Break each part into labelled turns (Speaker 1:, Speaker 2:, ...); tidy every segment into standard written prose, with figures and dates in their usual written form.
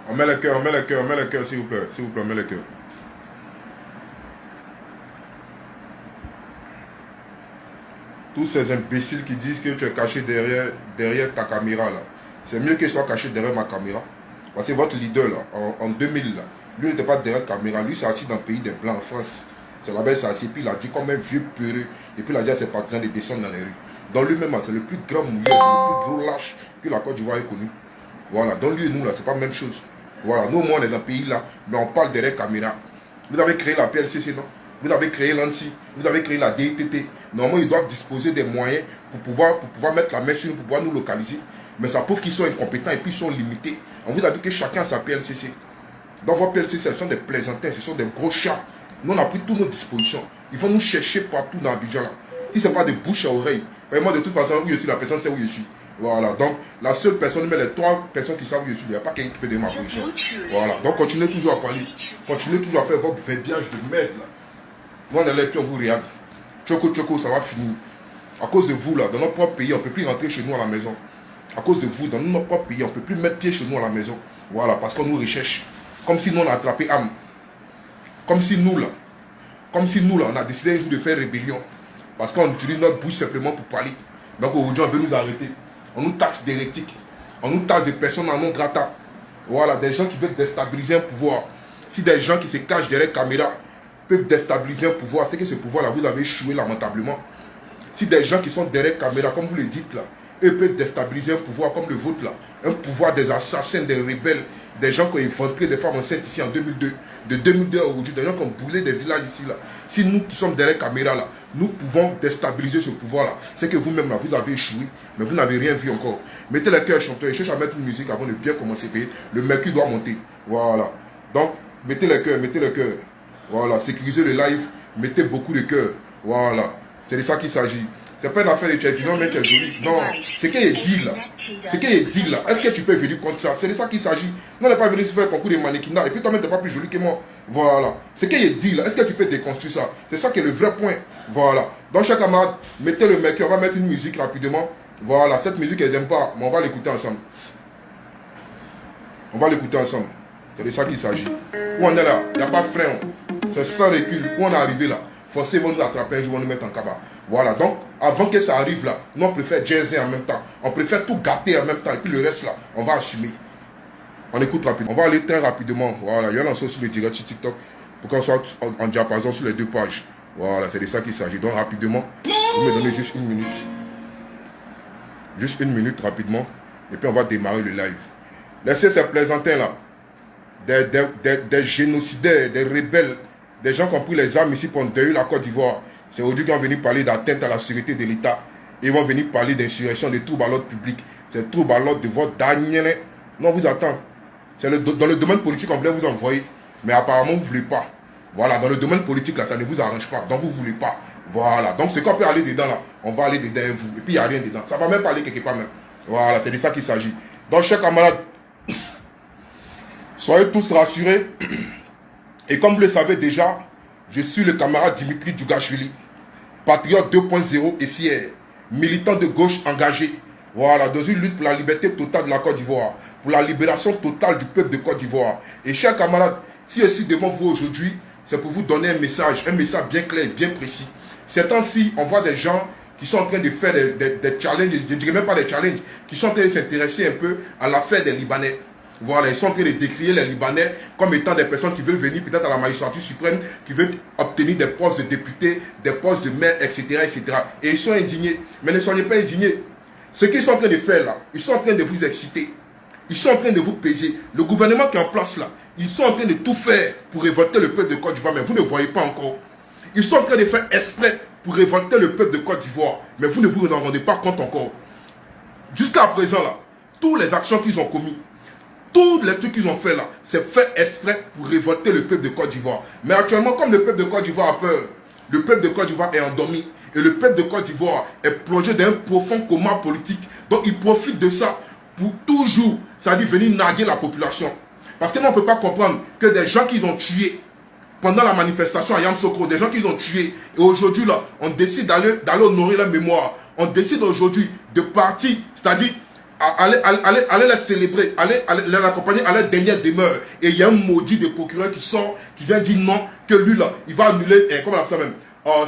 Speaker 1: On met le cœur, on met le cœur, on met le cœur, s'il vous plaît. S'il vous plaît, on met le cœur. Tous ces imbéciles qui disent que tu es caché derrière ta caméra là. C'est mieux qu'il soit caché derrière ma caméra. Parce que votre leader là, en 2000 là, lui n'était pas derrière la caméra. Lui s'est assis dans le pays des Blancs en France. C'est là-bas il s'est assis. Puis il a dit comme un vieux peureux. Et puis il a dit à ses partisans de descendre dans les rues. Donc lui-même, c'est le plus grand mouilleur, c'est le plus gros lâche que la Côte d'Ivoire ait connu. Voilà. Donc lui et nous là, c'est pas la même chose. Voilà. Nous, moi, on est dans le pays là, mais on parle derrière la caméra. Vous avez créé la PLCC, non? Vous avez créé l'ANSI, vous avez créé la DITT. Normalement, ils doivent disposer des moyens pour pouvoir mettre la main sur nous, pour pouvoir nous localiser. Mais ça prouve qu'ils sont incompétents et puis ils sont limités. On vous a dit que chacun a sa PLCC. Dans vos PLCC, ce sont des plaisantins, ce sont des gros chats. Nous, on a pris toutes nos dispositions. Ils vont nous chercher partout dans Abidjan. Si ce n'est pas de bouche à oreille. Mais moi, de toute façon, où je suis, la personne sait où je suis. Voilà. Donc, la seule personne, mais les 3 personnes qui savent où je suis, il n'y a pas quelqu'un qui peut donner ma position. Voilà. Donc, continuez toujours à parler. Continuez toujours à faire votre verbiage de merde, là. Nous, on est là et puis on vous regarde. Tchoko, tchoko, ça va finir. À cause de vous, là, dans notre propre pays, on ne peut plus rentrer chez nous à la maison. À cause de vous, dans notre propre pays, on ne peut plus mettre pied chez nous à la maison. Voilà, parce qu'on nous recherche. Comme si nous, on a attrapé âme. Comme si nous, là, on a décidé un jour de faire rébellion. Parce qu'on utilise notre bouche simplement pour parler. Donc aujourd'hui, on veut nous arrêter. On nous taxe d'hérétiques. On nous taxe de personnes en non grata. Voilà, des gens qui veulent déstabiliser un pouvoir. Si des gens qui se cachent derrière la caméra peuvent déstabiliser un pouvoir, c'est que ce pouvoir-là, vous avez échoué lamentablement. Si des gens qui sont derrière la caméra, comme vous le dites là, eux peuvent déstabiliser un pouvoir comme le vôtre là, un pouvoir des assassins, des rebelles, des gens qui ont infiltré des femmes enceintes ici en 2002, de 2002 à aujourd'hui, des gens qui ont brûlé des villages ici là. Si nous qui sommes derrière la caméra là, nous pouvons déstabiliser ce pouvoir là, c'est que vous-même là, vous avez échoué, mais vous n'avez rien vu encore. Mettez le cœur chanteur et cherchez à mettre une musique avant de bien commencer. Le mercure doit monter. Voilà. Donc, mettez le cœur, mettez le cœur. Voilà, sécurisez le live, mettez beaucoup de cœur. Voilà, c'est de ça qu'il s'agit. C'est pas une affaire de tu es vivant, mais tu es joli. Non, c'est qu'il est dit là. C'est qu'il est dit là. Est-ce que tu peux venir contre ça? C'est de ça qu'il s'agit. Non, on n'est pas venu se faire un concours de mannequinat. Et puis toi-même, tu n'es pas plus joli que moi. Voilà. C'est qu'il est dit là. Est-ce que tu peux déconstruire ça? C'est ça qui est le vrai point. Voilà. Donc, chers camarades, mettez le mec. On va mettre une musique rapidement. Voilà. Cette musique, elle n'aime pas. Mais on va l'écouter ensemble. On va l'écouter ensemble. C'est de ça qu'il s'agit. Où on est là? Il n'y a pas de frein. C'est sans recul. Où on est arrivé là? Forcés vont nous attraper un jour, vont nous mettre en cabas. Voilà, donc avant que ça arrive là, nous on préfère jazzer en même temps. On préfère tout gâter en même temps. Et puis le reste là, on va assumer. On écoute rapidement. On va aller très rapidement. Voilà, il y a lancé sur le direct sur TikTok pour qu'on soit en diapason sur les 2 pages. Voilà, c'est de ça qu'il s'agit. Donc rapidement, vous me donnez juste 1 minute. Juste 1 minute rapidement. Et puis on va démarrer le live. Laissez ces plaisantins là. Des génocidaires, des rebelles, des gens qui ont pris les armes ici pour endeuiller la Côte d'Ivoire. C'est aujourd'hui qu'ils vont venir parler d'atteinte à la sécurité de l'État. Ils vont venir parler d'insurrection, de troubles à l'ordre public. C'est troubles à l'ordre de votre dernier. Non, vous attend. C'est dans le domaine politique, on voulait vous envoyer. Mais apparemment, vous ne voulez pas. Voilà, dans le domaine politique, là, ça ne vous arrange pas. Donc, vous ne voulez pas. Voilà. Donc, c'est qu'on peut aller dedans, là. On va aller dedans, vous. Et puis, il n'y a rien dedans. Ça ne va même pas aller quelque part, même. Voilà, c'est de ça qu'il s'agit. Donc, chers camarades, soyez tous rassurés. Et comme vous le savez déjà, je suis le camarade Dimitri Djougashvili, patriote 2.0 et fier, militant de gauche engagé, voilà, dans une lutte pour la liberté totale de la Côte d'Ivoire, pour la libération totale du peuple de Côte d'Ivoire. Et chers camarades, si je suis devant vous aujourd'hui, c'est pour vous donner un message bien clair et bien précis. Ces temps-ci, on voit des gens qui sont en train de faire des challenges, je ne dirais même pas des challenges, qui sont en train de s'intéresser un peu à l'affaire des Libanais. Voilà, ils sont en train de décrire les Libanais comme étant des personnes qui veulent venir peut-être à la magistrature suprême, qui veulent obtenir des postes de députés, des postes de maire, etc., etc. Et ils sont indignés. Mais ne soyez pas indignés. Ce qu'ils sont en train de faire là, ils sont en train de vous exciter. Ils sont en train de vous peser. Le gouvernement qui est en place là, ils sont en train de tout faire pour révolter le peuple de Côte d'Ivoire, mais vous ne voyez pas encore. Ils sont en train de faire exprès pour révolter le peuple de Côte d'Ivoire, mais vous ne vous en rendez pas compte encore. Jusqu'à présent là, toutes les actions qu'ils ont commises, tous les trucs qu'ils ont fait là, c'est fait exprès pour révolter le peuple de Côte d'Ivoire. Mais actuellement, comme le peuple de Côte d'Ivoire a peur, le peuple de Côte d'Ivoire est endormi. Et le peuple de Côte d'Ivoire est plongé dans un profond coma politique. Donc il profite de ça pour toujours, c'est-à-dire venir narguer la population. Parce que nous, on ne peut pas comprendre que des gens qu'ils ont tués pendant la manifestation à Yamoussoukro, des gens qu'ils ont tués, et aujourd'hui là, on décide d'aller honorer leur mémoire. On décide aujourd'hui de partir, c'est-à-dire allez les célébrer, allez les accompagner à leur dernière demeure. Et il y a un maudit de procureur qui sort, qui vient dire non, que lui là, il va annuler, comment on appelle ça même,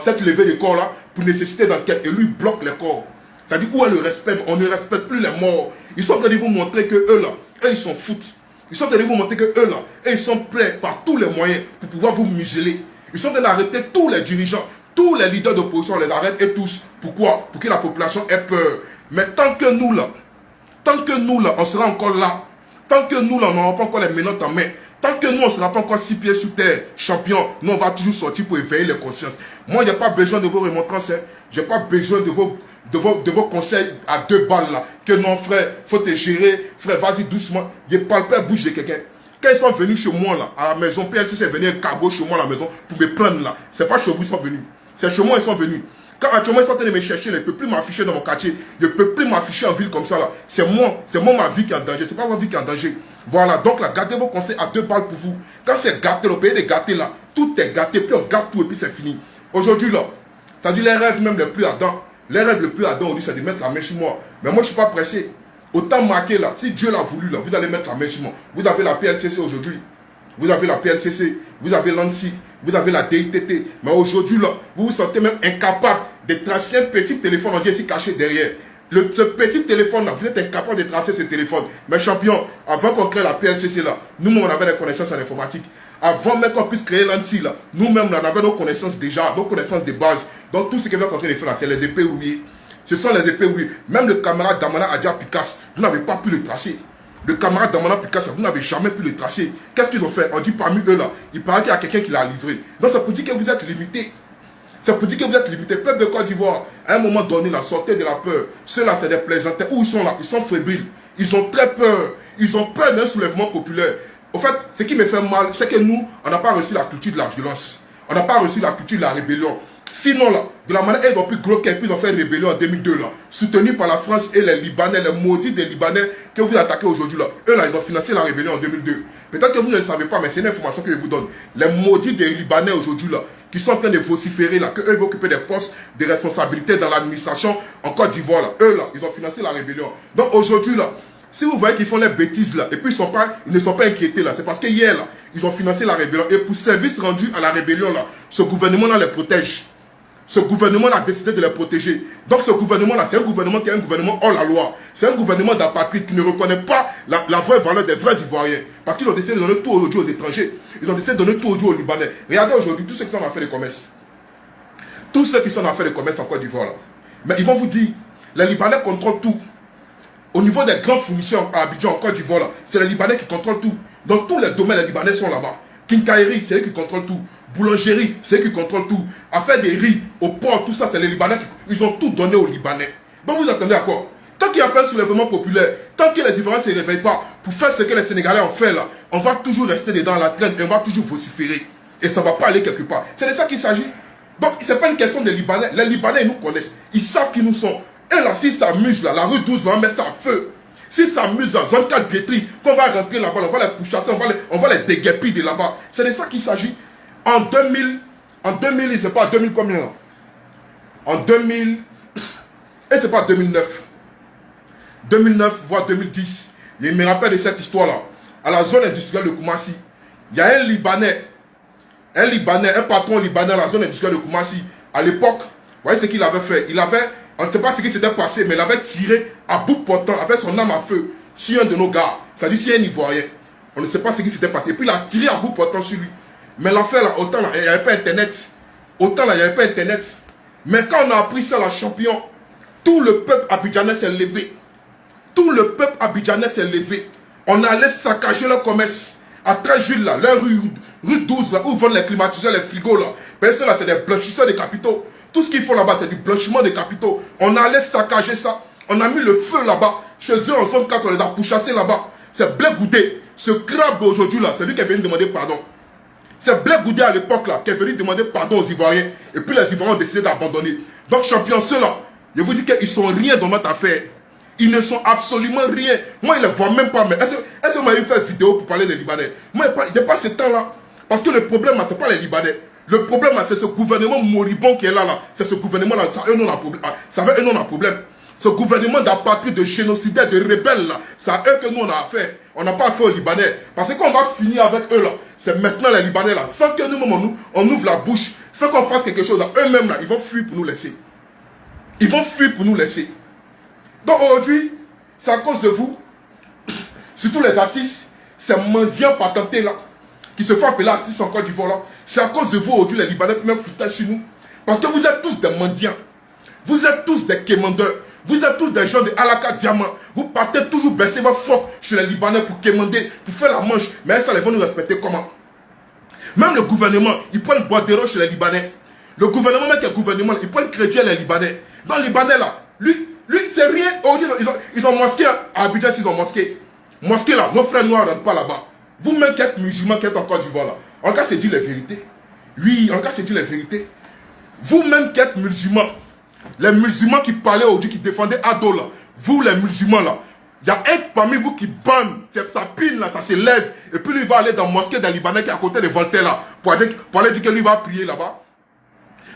Speaker 1: cette levée de corps là, pour nécessiter d'enquête. Et lui bloque les corps. C'est-à-dire, où est le respect? On ne respecte plus les morts. Ils sont en train de vous montrer que eux là, eux ils sont foutus. Ils sont en train de vous montrer que eux là, eux ils sont prêts par tous les moyens pour pouvoir vous museler. Ils sont en train d'arrêter tous les dirigeants, tous les leaders d'opposition, on les arrête et tous. Pourquoi? Pour que la population ait peur. Mais tant que nous là, on sera encore là, tant que nous là, on n'aura pas encore les menottes en main, tant que nous, on ne sera pas encore 6 pieds sous terre, champion, nous on va toujours sortir pour éveiller les consciences. Moi, il n'y a pas besoin de vos remontrances, je n'ai pas besoin de vos conseils à 2 balles là. Que non frère, faut te gérer, frère, vas-y doucement. Je ne parle pas à bouche de quelqu'un. Quand ils sont venus chez moi là, à la maison, PLCC est venu un cargo chez moi à la maison pour me prendre là. C'est pas chez vous ils sont venus. C'est chez moi ils sont venus. Quand actuellement ils sont en train de me chercher, je ne peux plus m'afficher dans mon quartier. Je ne peux plus m'afficher en ville comme ça là. C'est moi ma vie qui est en danger. C'est pas votre vie qui est en danger. Voilà, donc là, gardez vos conseils à 2 balles pour vous. Quand c'est gâté, le pays des gâtés là, tout est gâté, puis on gâte tout et puis c'est fini. Aujourd'hui là, ça dit les rêves même les plus ardents. Les rêves les plus ardents aujourd'hui, c'est de mettre la main sur moi. Mais moi je ne suis pas pressé. Autant marqué là, si Dieu l'a voulu là, vous allez mettre la main sur moi. Vous avez la PLCC aujourd'hui. Vous avez la PLCC, vous avez l'ANSI, vous avez la DITT. Mais aujourd'hui là, vous vous sentez même incapable de tracer un petit téléphone en ici caché derrière. Ce petit téléphone là, vous êtes incapable de tracer ce téléphone. Mais champion, avant qu'on crée la PLCC là, nous-mêmes on avait des connaissances en informatique. Avant même qu'on puisse créer l'ANSI là, nous-mêmes on avait nos connaissances déjà, nos connaissances de base. Donc tout ce que vous êtes en train de faire là, c'est les épées rouillées. Ce sont les épées rouillées. Même le camarade Damana Adja Picasso, vous n'avez pas pu le tracer. Le camarade Damana Picasso, vous n'avez jamais pu le tracer. Qu'est-ce qu'ils ont fait? On dit parmi eux là, il paraît qu'il y a quelqu'un qui l'a livré. Donc ça peut dire que vous êtes limité. Ça peut dire que vous êtes limité. Peuple de Côte d'Ivoire, à un moment donné, la sortez de la peur. Ceux-là, c'est des plaisantins. Où ils sont là? Ils sont fébriles. Ils ont très peur. Ils ont peur d'un soulèvement populaire. Au fait, ce qui me fait mal, c'est que nous, on n'a pas reçu la culture de la violence. On n'a pas reçu la culture de la rébellion. Sinon, là, de la manière, ils ont pu croquer, puis ils ont fait rébellion en 2002, là, soutenus par la France et les Libanais, les maudits des Libanais que vous attaquez aujourd'hui, là. Eux, là, ils ont financé la rébellion en 2002. Peut-être que vous ne le savez pas, mais c'est une information que je vous donne. Les maudits des Libanais aujourd'hui, là, qui sont en train de vociférer, là, qu'eux vont occuper des postes de responsabilité dans l'administration en Côte d'Ivoire, là. Eux, là, ils ont financé la rébellion. Donc, aujourd'hui, là, si vous voyez qu'ils font les bêtises, là, et puis ils ne sont pas inquiétés, là, c'est parce que hier, là, ils ont financé la rébellion. Et pour service rendu à la rébellion, là, ce gouvernement-là les protège. Ce gouvernement a décidé de les protéger. Donc ce gouvernement-là, c'est un gouvernement qui est un gouvernement hors la loi. C'est un gouvernement d'apatride qui ne reconnaît pas la vraie valeur des vrais Ivoiriens. Parce qu'ils ont décidé de donner tout aujourd'hui aux étrangers. Ils ont décidé de donner tout aujourd'hui aux Libanais. Regardez aujourd'hui tous ceux qui sont en affaires de commerce. Tous ceux qui sont en affaires de commerce en Côte d'Ivoire. Mais ils vont vous dire, les Libanais contrôlent tout. Au niveau des grands fournisseurs à Abidjan, en Côte d'Ivoire, c'est les Libanais qui contrôlent tout. Dans tous les domaines, les Libanais sont là-bas. Quincaillerie, c'est eux qui contrôlent tout. Boulangerie, c'est eux qui contrôlent tout. Affaire des riz, au port, tout ça, c'est les Libanais. Ils ont tout donné aux Libanais. Donc vous attendez à quoi? Tant qu'il n'y a pas un soulèvement populaire, tant que les Ivoiriens ne se réveillent pas pour faire ce que les Sénégalais ont fait là, on va toujours rester dedans la traîne et on va toujours vociférer. Et ça ne va pas aller quelque part. C'est de ça qu'il s'agit. Donc ce n'est pas une question des Libanais. Les Libanais, ils nous connaissent. Ils savent qui nous sont. Et là, s'ils s'amusent là, la rue 12 va mettre ça à feu. S'ils s'amusent dans zone 4 Pietri, qu'on va rentrer là-bas, on va les pourchasser, on va les déguerpir de là-bas. C'est de ça qu'il s'agit. En 2000, je ne sais pas, 2000 combien là? En 2000, et c'est pas 2009. 2009, voire 2010. Je me rappelle de cette histoire-là. À la zone industrielle de Koumassi, il y a un Libanais, un patron libanais à la zone industrielle de Koumassi. À l'époque, vous voyez ce qu'il avait fait? On ne sait pas ce qui s'était passé, mais il avait tiré à bout portant, avec son arme à feu, sur un de nos gars. C'est-à-dire sur un Ivoirien. On ne sait pas ce qui s'était passé. Et puis il a tiré à bout portant sur lui. Mais l'affaire là, autant là, il n'y avait pas internet. Autant là, il n'y avait pas internet. Mais quand on a appris ça, la champion, tout le peuple abidjanais s'est levé. Tout le peuple abidjanais s'est levé. On allait saccager leur commerce. À 13 juillet là, leur rue 12 là, où vendent les climatiseurs, les frigos là. Personne là, c'est des blanchisseurs de capitaux. Tout ce qu'ils font là-bas, c'est du blanchiment de capitaux. On allait saccager ça. On a mis le feu là-bas. Chez eux, en zone 4, on les a pourchassés là-bas. C'est Blé Goudé. Ce crabe aujourd'hui là, c'est lui qui est venu demander pardon. C'est Blé Goudé à l'époque là qui est venu demander pardon aux Ivoiriens. Et puis les Ivoiriens ont décidé d'abandonner. Donc champion, ceux-là, je vous dis qu'ils ne sont rien dans notre affaire. Ils ne sont absolument rien. Moi, ils ne les voient même pas. Mais est-ce que vous m'avez fait une vidéo pour parler des Libanais? Moi, je n'ai pas ce temps-là. Parce que le problème, ce n'est pas les Libanais. Le problème, c'est ce gouvernement moribond qui est là. C'est ce gouvernement-là. Ça, eux, non, on a problème. Ce gouvernement d'apatrides, de génocidaires, de rebelles là, c'est à eux que nous on a affaire. On n'a pas affaire aux Libanais. Parce que quand on va finir avec eux là, c'est maintenant les Libanais là. Sans que nous-mêmes on ouvre la bouche, sans qu'on fasse quelque chose à eux-mêmes là, ils vont fuir pour nous laisser. Ils vont fuir pour nous laisser. Donc aujourd'hui, c'est à cause de vous, surtout les artistes, ces mendiants patentés là, qui se font appeler artistes en Côte d'Ivoire là, c'est à cause de vous aujourd'hui les Libanais qui même foutaient sur nous. Parce que vous êtes tous des mendiants. Vous êtes tous des quémandeurs. Vous êtes tous des gens de Alaka Diamant. Vous partez toujours baisser votre froc chez les Libanais pour quémander, pour faire la manche. Mais ça, ils vont nous respecter comment? Même le gouvernement, ils prennent boîte chez les Libanais. Le gouvernement, même le gouvernement, ils prennent crédit les Libanais. Dans les Libanais là, lui c'est rien. Ils ont mosqué à Abidjan, ils ont mosqué. Mosquée là, nos frères noirs ne rentrent pas là-bas. Vous-même qui êtes musulmans, qui êtes en Côte d'Ivoire là, en cas c'est dit les vérités. Oui, en cas c'est dit les vérités. Vous-même qui êtes musulmans, les musulmans qui parlaient aujourd'hui, qui défendaient Ado là, vous les musulmans là, il y a un parmi vous qui banne, sa pine là, ça s'élève, et puis lui il va aller dans la mosquée des Libanais qui est à côté de Voltaire là, pour aller dire que lui va prier là-bas.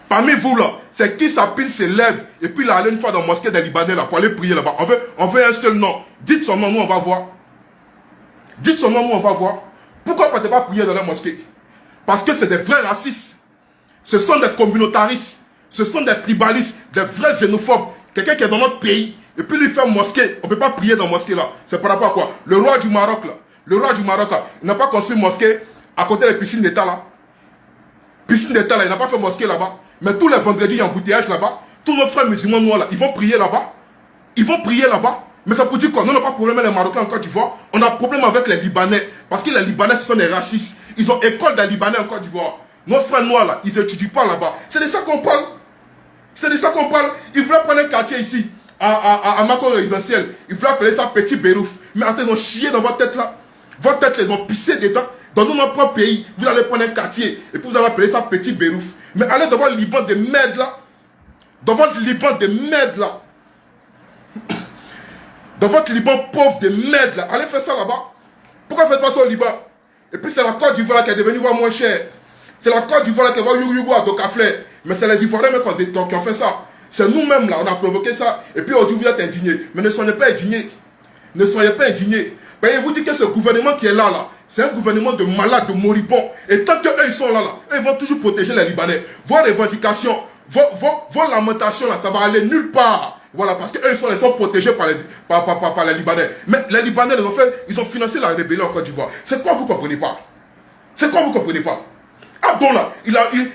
Speaker 1: Parmi vous là, c'est qui sa pine s'élève, et puis il va aller une fois dans la mosquée des Libanais là, pour aller prier là-bas. On veut un seul nom. Dites son nom, nous on va voir. Dites son nom, nous on va voir. Pourquoi ne pas prier dans la mosquée? Parce que c'est des vrais racistes. Ce sont des communautaristes. Ce sont des tribalistes, des vrais xénophobes. Quelqu'un qui est dans notre pays, et puis lui fait une mosquée. On ne peut pas prier dans la mosquée là. C'est par rapport à quoi? Le roi du Maroc là. Le roi du Maroc là. Il n'a pas construit une mosquée à côté des piscines d'État là. Piscine d'État là, il n'a pas fait mosquée là-bas. Mais tous les vendredis, il y a un embouteillage là-bas. Tous nos frères musulmans noirs là, ils vont prier là-bas. Ils vont prier là-bas. Mais ça peut dire quoi? Nous, on n'a pas de problème avec les Marocains en Côte d'Ivoire. On a un problème avec les Libanais. Parce que les Libanais, ce sont des racistes. Ils ont école des Libanais en Côte d'Ivoire. Nos frères noirs là, ils n'étudient pas là-bas. C'est de ça qu'on parle. C'est de ça qu'on parle. Ils voulaient prendre un quartier ici, à Mako résidentiel. Ils voulaient appeler ça Petit Bérouf. Mais attends, ils ont chié dans votre tête là. Votre tête, ils ont pissé dedans. Dans notre propre pays, vous allez prendre un quartier et puis vous allez appeler ça Petit Bérouf. Mais allez dans votre Liban de merde là. Dans votre Liban de merde là. Dans votre Liban pauvre de merde là. Allez faire ça là-bas. Pourquoi faites pas ça au Liban? Et puis c'est la Côte d'Ivoire qui est devenue moins chère. C'est la Côte d'Ivoire qui va Yougou à Docaflé. Mais c'est les Ivoiriens qui ont fait ça. C'est nous-mêmes là, on a provoqué ça. Et puis aujourd'hui vous êtes indignés. Mais ne soyez pas indignés. Ne soyez pas indignés. Ben, vous dites que ce gouvernement qui est là, c'est un gouvernement de malades, de moribonds. Et tant qu'eux ils sont là, ils vont toujours protéger les Libanais. Vos revendications, vos lamentations là, ça va aller nulle part. Voilà, parce qu'eux ils sont protégés par les Libanais. Mais les Libanais, ils ont financé la rébellion en Côte d'Ivoire. C'est quoi vous ne comprenez pas? C'est quoi vous ne comprenez pas? Abdon là,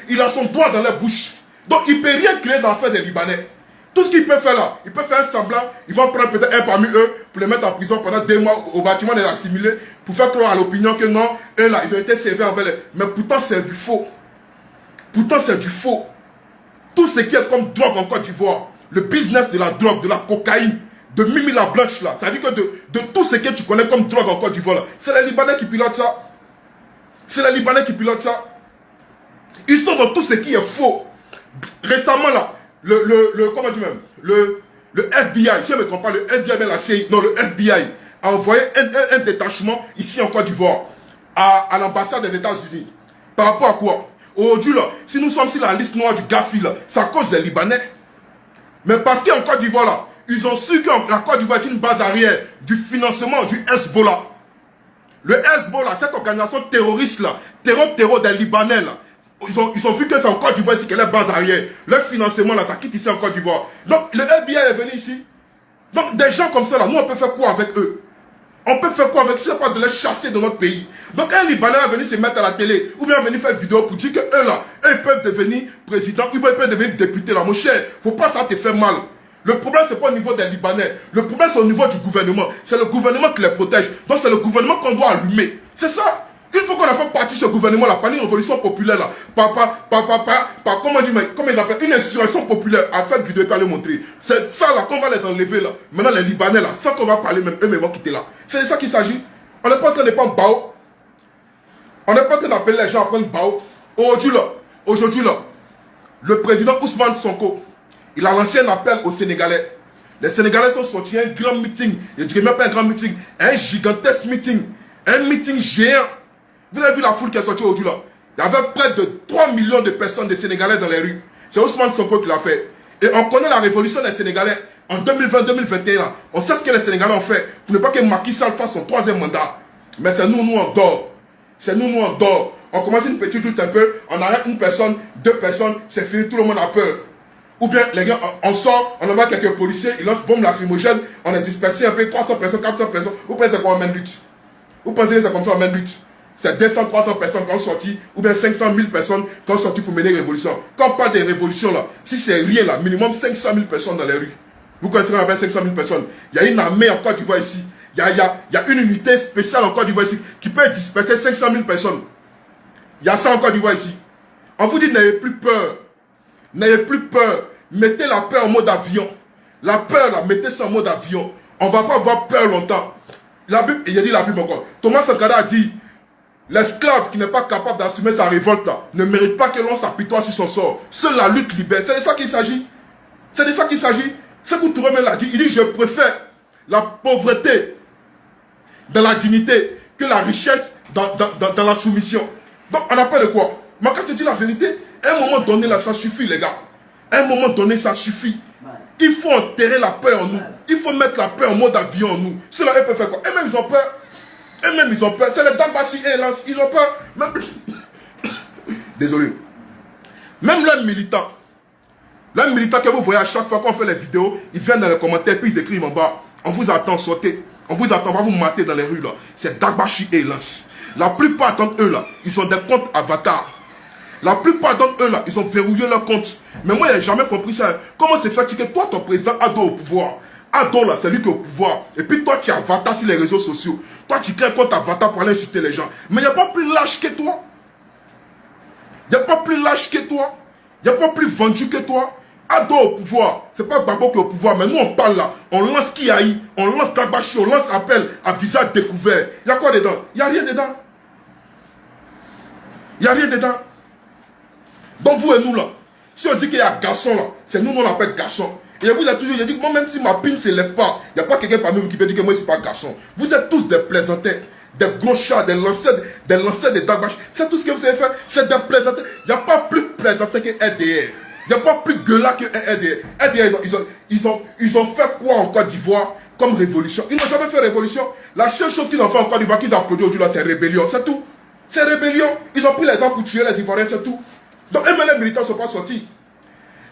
Speaker 1: il a son doigt dans la bouche. Donc il ne peut rien créer dans l'affaire des Libanais. Tout ce qu'il peut faire là, il peut faire un semblant, ils vont prendre peut-être un parmi eux pour les mettre en prison pendant 2 mois au bâtiment de l'assimilé, pour faire croire à l'opinion que non, eux là, ils ont été sévères envers les... Mais pourtant c'est du faux. Pourtant c'est du faux. Tout ce qui est comme drogue en Côte d'Ivoire, le business de la drogue, de la cocaïne, de Mimi la Blanche là, ça veut dire que de tout ce que tu connais comme drogue en Côte d'Ivoire là, c'est les Libanais qui pilotent ça. C'est les Libanais qui pilotent ça. Ils sont dans tout ce qui est faux. Récemment là, comment dire même, le FBI, si je ne me trompe pas, le FBI, la CIA, non, le FBI a envoyé un détachement ici en Côte d'Ivoire à l'ambassade des États-Unis. Par rapport à quoi? Aujourd'hui là, si nous sommes sur la liste noire du Gafi là, c'est à cause des Libanais. Mais parce qu'en Côte d'Ivoire là, ils ont su que la Côte d'Ivoire est une base arrière du financement du Hezbollah. Le Hezbollah, cette organisation terroriste là, terror des Libanais là, ils ont vu que c'est en Côte d'Ivoire ici qu'elle est base arrière. Leur financement là, ça quitte ici en Côte d'Ivoire. Donc le FBI est venu ici. Donc des gens comme ça là, nous on peut faire quoi avec eux? On peut faire quoi avec eux? C'est pas de les chasser de notre pays. Donc un Libanais va venir se mettre à la télé ou bien venir faire une vidéo pour dire que eux là, eux ils peuvent devenir président, ils peuvent devenir député là. Mon cher, faut pas ça te faire mal. Le problème c'est pas au niveau des Libanais. Le problème c'est au niveau du gouvernement. C'est le gouvernement qui les protège. Donc c'est le gouvernement qu'on doit allumer. C'est ça. Une fois qu'on a fait partie de ce gouvernement-là, par une révolution populaire, là, comment ils appellent, une insurrection populaire, à faire vidéo et pas le montrer. C'est ça là qu'on va les enlever là. Maintenant les Libanais là, ça qu'on va parler même, eux-mêmes vont quitter là. C'est de ça qu'il s'agit. On n'est pas en train de prendre Bao. On n'est pas en train d'appeler les gens à prendre Bao. Aujourd'hui là, le président Ousmane Sonko, il a lancé un appel aux Sénégalais. Les Sénégalais sont sortis à un grand meeting. Je dirais même pas un grand meeting, un gigantesque meeting. Un meeting géant. Vous avez vu la foule qui est sortie aujourd'hui là? Il y avait près de 3 millions de personnes, de Sénégalais dans les rues. C'est Ousmane Sonko qui l'a fait. Et on connaît la révolution des Sénégalais. en 2020-2021, on sait ce que les Sénégalais ont fait pour ne pas que Macky Sall fasse son 3e mandat. Mais c'est nous, on dort. C'est nous, on dort. On commence une petite lutte un peu, on arrête une personne, 2 personnes, c'est fini, tout le monde a peur. Ou bien, les gars, on sort, on envoie quelques policiers, ils lancent bombe lacrymogène, on est dispersé un peu, 300 personnes, 400 personnes. Vous pensez c'est quoi en même lutte? Vous pensez que c'est comme ça en même lutte? C'est 200, 300 personnes qui ont sorti, ou bien 500 000 personnes qui ont sorti pour mener une révolution. Quand on parle de révolution là, si c'est rien là, minimum 500 000 personnes dans les rues. Vous connaissez avec 500 000 personnes. Il y a une armée en Côte d'Ivoire ici. Il y a une unité spéciale en Côte d'Ivoire ici qui peut disperser 500 000 personnes. Il y a ça en Côte d'Ivoire ici. On vous dit n'ayez plus peur. N'ayez plus peur. Mettez la peur en mode avion. La peur là, mettez ça en mode avion. On ne va pas avoir peur longtemps. La Bible, il a dit la Bible encore. Thomas Sankara a dit, l'esclave qui n'est pas capable d'assumer sa révolte là, ne mérite pas que l'on s'apitoie sur son sort. Seule la lutte libère. C'est de ça qu'il s'agit. C'est de ça qu'il s'agit. C'est que Touré l'a dit. Il dit, je préfère la pauvreté dans la dignité que la richesse dans la soumission. Donc, on n'a pas de quoi. Mais quand c'est dit la vérité, à un moment donné, là, ça suffit, les gars. À un moment donné, ça suffit. Il faut enterrer la peur en nous. Il faut mettre la peur en mode avion en nous. Ceux-là, ils peuvent faire quoi? Eux-mêmes, ils ont peur. Eux-mêmes, ils ont peur. C'est les Dambassi et Lance. Ils ont peur. Même... Désolé. Même leurs militants que vous voyez à chaque fois qu'on fait les vidéos, ils viennent dans les commentaires, puis ils écrivent en bas. On vous attend, sautez. On vous attend, on va vous mater dans les rues là. C'est Dagbashi et Lance. La plupart d'entre eux là, ils ont des comptes avatars. La plupart d'entre eux là, ils ont verrouillé leur compte. Mais moi, je n'ai jamais compris ça. Comment c'est fait que toi, ton président Ado au pouvoir? Ado là, c'est lui qui est au pouvoir. Et puis toi, tu es avatar sur les réseaux sociaux. Toi, tu crées un compte avatar pour aller insulter les gens. Mais il n'y a pas plus lâche que toi. Il n'y a pas plus lâche que toi. Il n'y a pas plus vendu que toi. Ado au pouvoir. C'est pas Gbagbo qui est au pouvoir. Mais nous, on parle là. On lance Kiaï. On lance Dagbashi. On lance appel à visage découvert. Il y a quoi dedans? Il n'y a rien dedans. Il n'y a rien dedans. Donc vous et nous là, si on dit qu'il y a garçon là, c'est nous on l'appelle garçon. Et vous êtes toujours, je dis que moi même si ma pine ne se lève pas, il n'y a pas quelqu'un parmi vous qui peut dire que moi c'est pas garçon. Vous êtes tous des plaisantins, des gros chats, des lanceurs de Dagbashi. C'est tout ce que vous savez faire, c'est des plaisantins. Il n'y a pas plus plaisantin que RDR. Il n'y a pas plus gueulard que RDR. RDR, ils ont fait quoi en Côte d'Ivoire comme révolution? Ils n'ont jamais fait révolution. La seule chose qu'ils ont fait en Côte d'Ivoire, qu'ils ont applaudi aujourd'hui là, c'est rébellion. C'est tout. C'est rébellion. Ils ont pris les armes pour tuer les Ivoiriens, c'est tout. Donc, les militants ne sont pas sortis.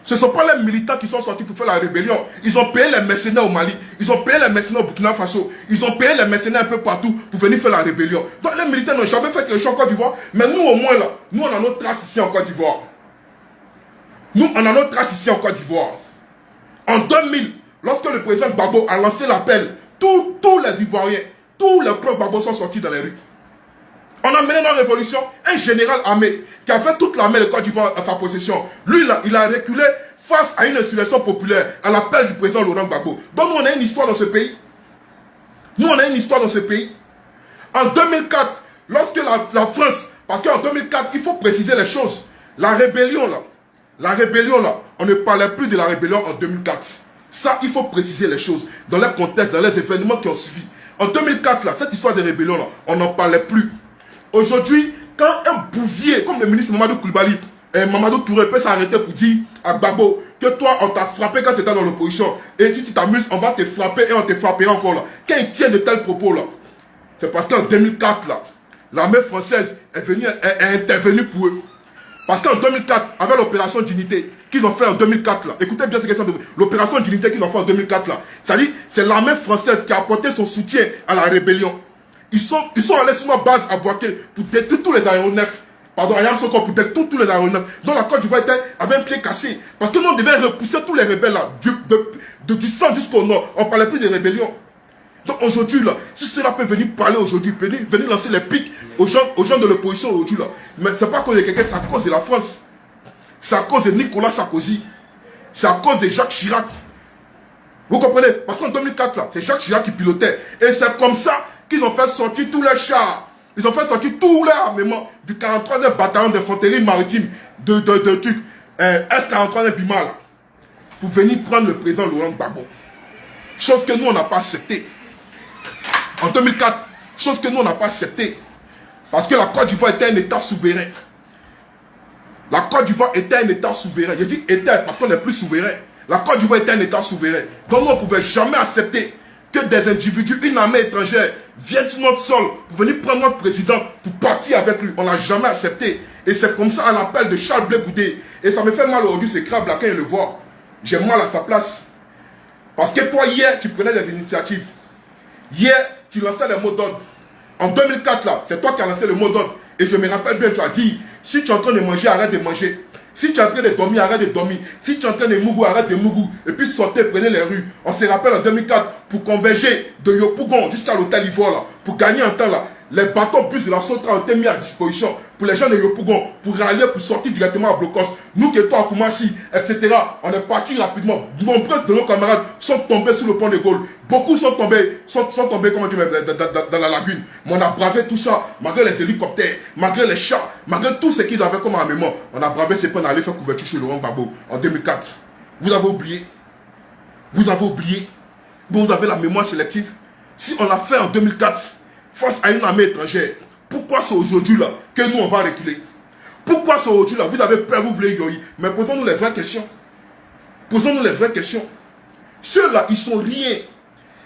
Speaker 1: Ce ne sont pas les militants qui sont sortis pour faire la rébellion. Ils ont payé les mercenaires au Mali. Ils ont payé les mercenaires au Burkina Faso. Ils ont payé les mercenaires un peu partout pour venir faire la rébellion. Donc, les militants n'ont jamais fait quelque chose en Côte d'Ivoire. Mais nous, au moins, là, nous, on a notre trace ici en Côte d'Ivoire. Nous, on a notre trace ici en Côte d'Ivoire. En 2000, lorsque le président Gbagbo a lancé l'appel, tous les Ivoiriens, tous les pro Gbagbo sont sortis dans les rues. On a mené la révolution, un général armé qui a fait toute l'armée de Côte d'Ivoire à sa possession. Lui, là, il a reculé face à une insurrection populaire, à l'appel du président Laurent Gbagbo. Donc nous, on a une histoire dans ce pays. Nous, on a une histoire dans ce pays. En 2004, lorsque la France, parce qu'en 2004, il faut préciser les choses. La rébellion, là, on ne parlait plus de la rébellion en 2004. Ça, il faut préciser les choses dans les contextes, dans les événements qui ont suivi. En 2004, là, cette histoire de rébellion, là, on n'en parlait plus. Aujourd'hui, quand un bouvier, comme le ministre Mamadou Koulibaly, Mamadou Touré peut s'arrêter pour dire à Gbagbo que toi, on t'a frappé quand tu étais dans l'opposition, et si tu t'amuses, on va te frapper et on te frappera encore là. Quand il tient de tels propos là, c'est parce qu'en 2004, là, l'armée française est intervenue pour eux. Parce qu'en 2004, avec l'opération d'unité qu'ils ont fait en 2004 là, écoutez bien ce que c'est l'opération d'unité qu'ils ont fait en 2004 là, c'est-à-dire c'est l'armée française qui a apporté son soutien à la rébellion. Ils sont allés sur ma base à Boaké pour détruire tous les aéronefs. Pardon, à Yamsoko pour détruire tous les aéronefs. Donc la Côte d'Ivoire avait un pied cassé. Parce que nous, on devait repousser tous les rebelles là, du centre jusqu'au nord. On ne parlait plus de rébellion. Donc aujourd'hui, là, si cela peut venir parler aujourd'hui, venir lancer les pics aux gens de l'opposition aujourd'hui, là. Mais ce n'est pas à cause de quelqu'un, c'est à cause de la France. C'est à cause de Nicolas Sarkozy. C'est à cause de Jacques Chirac. Vous comprenez? Parce qu'en 2004, là, c'est Jacques Chirac qui pilotait. Et c'est comme ça qu'ils ont fait sortir tous les chars. Ils ont fait sortir tous les armements du 43e bataillon d'infanterie maritime de S-43e Bimal pour venir prendre le président Laurent Gbagbo. Chose que nous, on n'a pas accepté. En 2004, chose que nous, on n'a pas accepté. Parce que la Côte d'Ivoire était un État souverain. La Côte d'Ivoire était un État souverain. Je dis était parce qu'on n'est plus souverain. La Côte d'Ivoire était un État souverain. Donc nous, on ne pouvait jamais accepter que des individus, une armée étrangère, viennent sur notre sol pour venir prendre notre président, pour partir avec lui. On ne l'a jamais accepté. Et c'est comme ça à l'appel de Charles Blé Goudé. Et ça me fait mal aujourd'hui, ce crabe là, quand je le vois. J'ai mal à sa place. Parce que toi, hier, tu prenais des initiatives. Hier, tu lançais les mots d'ordre. En 2004, là, c'est toi qui as lancé le mot d'ordre. Et je me rappelle bien, tu as dit, si tu es en train de manger, arrête de manger. Si tu es en train de dormir, arrête de dormir. Si tu es en train de mougou, arrête de mougou. Et puis sortez, prenez les rues. On se rappelle en 2004, pour converger de Yopougon jusqu'à l'hôtel Ivoire, là, pour gagner un temps, là, les bateaux bus de la Sotra ont été mis à disposition pour les gens de Yopougon, pour rallier, pour sortir directement à Blocos. Nous qui étions à Koumassi, etc., on est partis rapidement. Nombreux de nos camarades sont tombés sous le pont de Gaulle. Beaucoup sont tombés, comment dire, dans la lagune. Mais on a bravé tout ça, malgré les hélicoptères, malgré les chats, malgré tout ce qu'ils avaient comme armement. On a bravé ces ponts, on allait faire couverture chez Laurent Gbagbo en 2004. Vous avez oublié. Vous avez oublié. Vous avez la mémoire sélective. Si on l'a fait en 2004, face à une armée étrangère, pourquoi c'est aujourd'hui là que nous on va reculer? Pourquoi c'est aujourd'hui là? Vous avez peur, vous voulez yoï. Mais posons-nous les vraies questions. Posons-nous les vraies questions. Ceux-là, ils sont rien.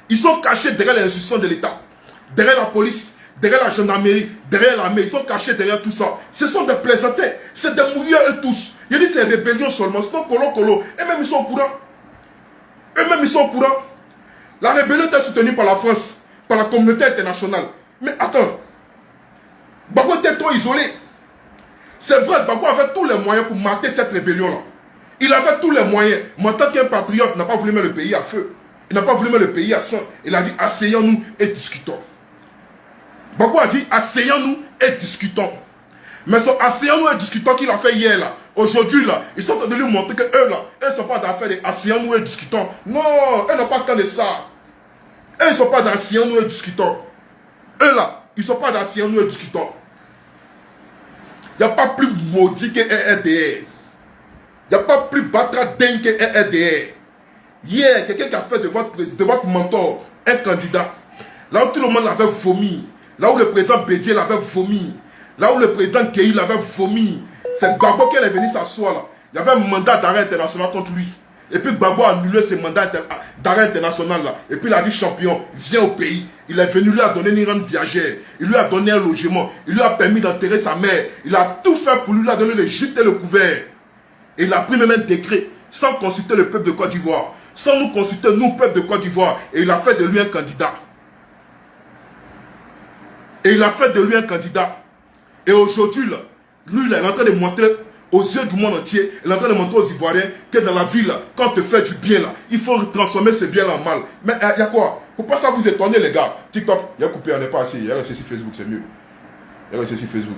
Speaker 1: Ils sont cachés derrière les institutions de l'État, derrière la police, derrière la gendarmerie, derrière l'armée. Ils sont cachés derrière tout ça. Ce sont des plaisantins. C'est des mouilleurs eux tous. Il y a des rébellions seulement. Sinon, colo. Et même ils sont au courant. Eux-mêmes ils sont au courant. La rébellion était soutenue par la France, par la communauté internationale. Mais attends, Gbagbo était trop isolé. C'est vrai, Gbagbo avait tous les moyens pour mater cette rébellion-là. Il avait tous les moyens. Mais en tant qu'un patriote, il n'a pas voulu mettre le pays à feu. Il n'a pas voulu mettre le pays à sang. Il a dit, asseyons-nous et discutons. Gbagbo a dit, asseyons-nous et discutons. Mais ce asseyons-nous et discutons qu'il a fait hier, là, aujourd'hui, là, ils sont en train de lui montrer qu'eux, là, eux ne sont pas d'affaires de asseyons-nous et discutons. Non, eux n'ont pas tant de ça. Eux, ils ne sont pas d'asseyons-nous et discutons. Eux, là, ils ne sont pas d'asseyons-nous et discutons. Il n'y a pas plus maudit que RDR. Il n'y a pas plus batra dingue que RDR. Hier, quelqu'un qui a fait de votre mentor un candidat. Là où tout le monde l'avait vomi. Là où le président Bédier l'avait vomi. Là où le président Gueye l'avait vomi. C'est Gbagbo qui est venu s'asseoir là. Il y avait un mandat d'arrêt international contre lui. Et puis Gbagbo a annulé ce mandat d'arrêt international là. Et puis il a dit champion, viens au pays. Il est venu, lui a donné une rente viagère. Il lui a donné un logement. Il lui a permis d'enterrer sa mère. Il a tout fait pour lui, il lui a donné le gîte et le couvert. Et il a pris même un décret sans consulter le peuple de Côte d'Ivoire. Sans nous consulter, nous, peuple de Côte d'Ivoire. Et il a fait de lui un candidat. Et il a fait de lui un candidat. Et aujourd'hui, là, lui, là, il est en train de montrer aux yeux du monde entier, il est en train de montrer aux Ivoiriens que dans la vie, là, quand on te fait du bien, là, il faut transformer ce bien en mal. Mais il y a quoi? Faut pas ça vous étonner, les gars. TikTok, il y a coupé, on n'est pas assez. Il y a resté sur Facebook, c'est mieux. Il y a resté sur Facebook.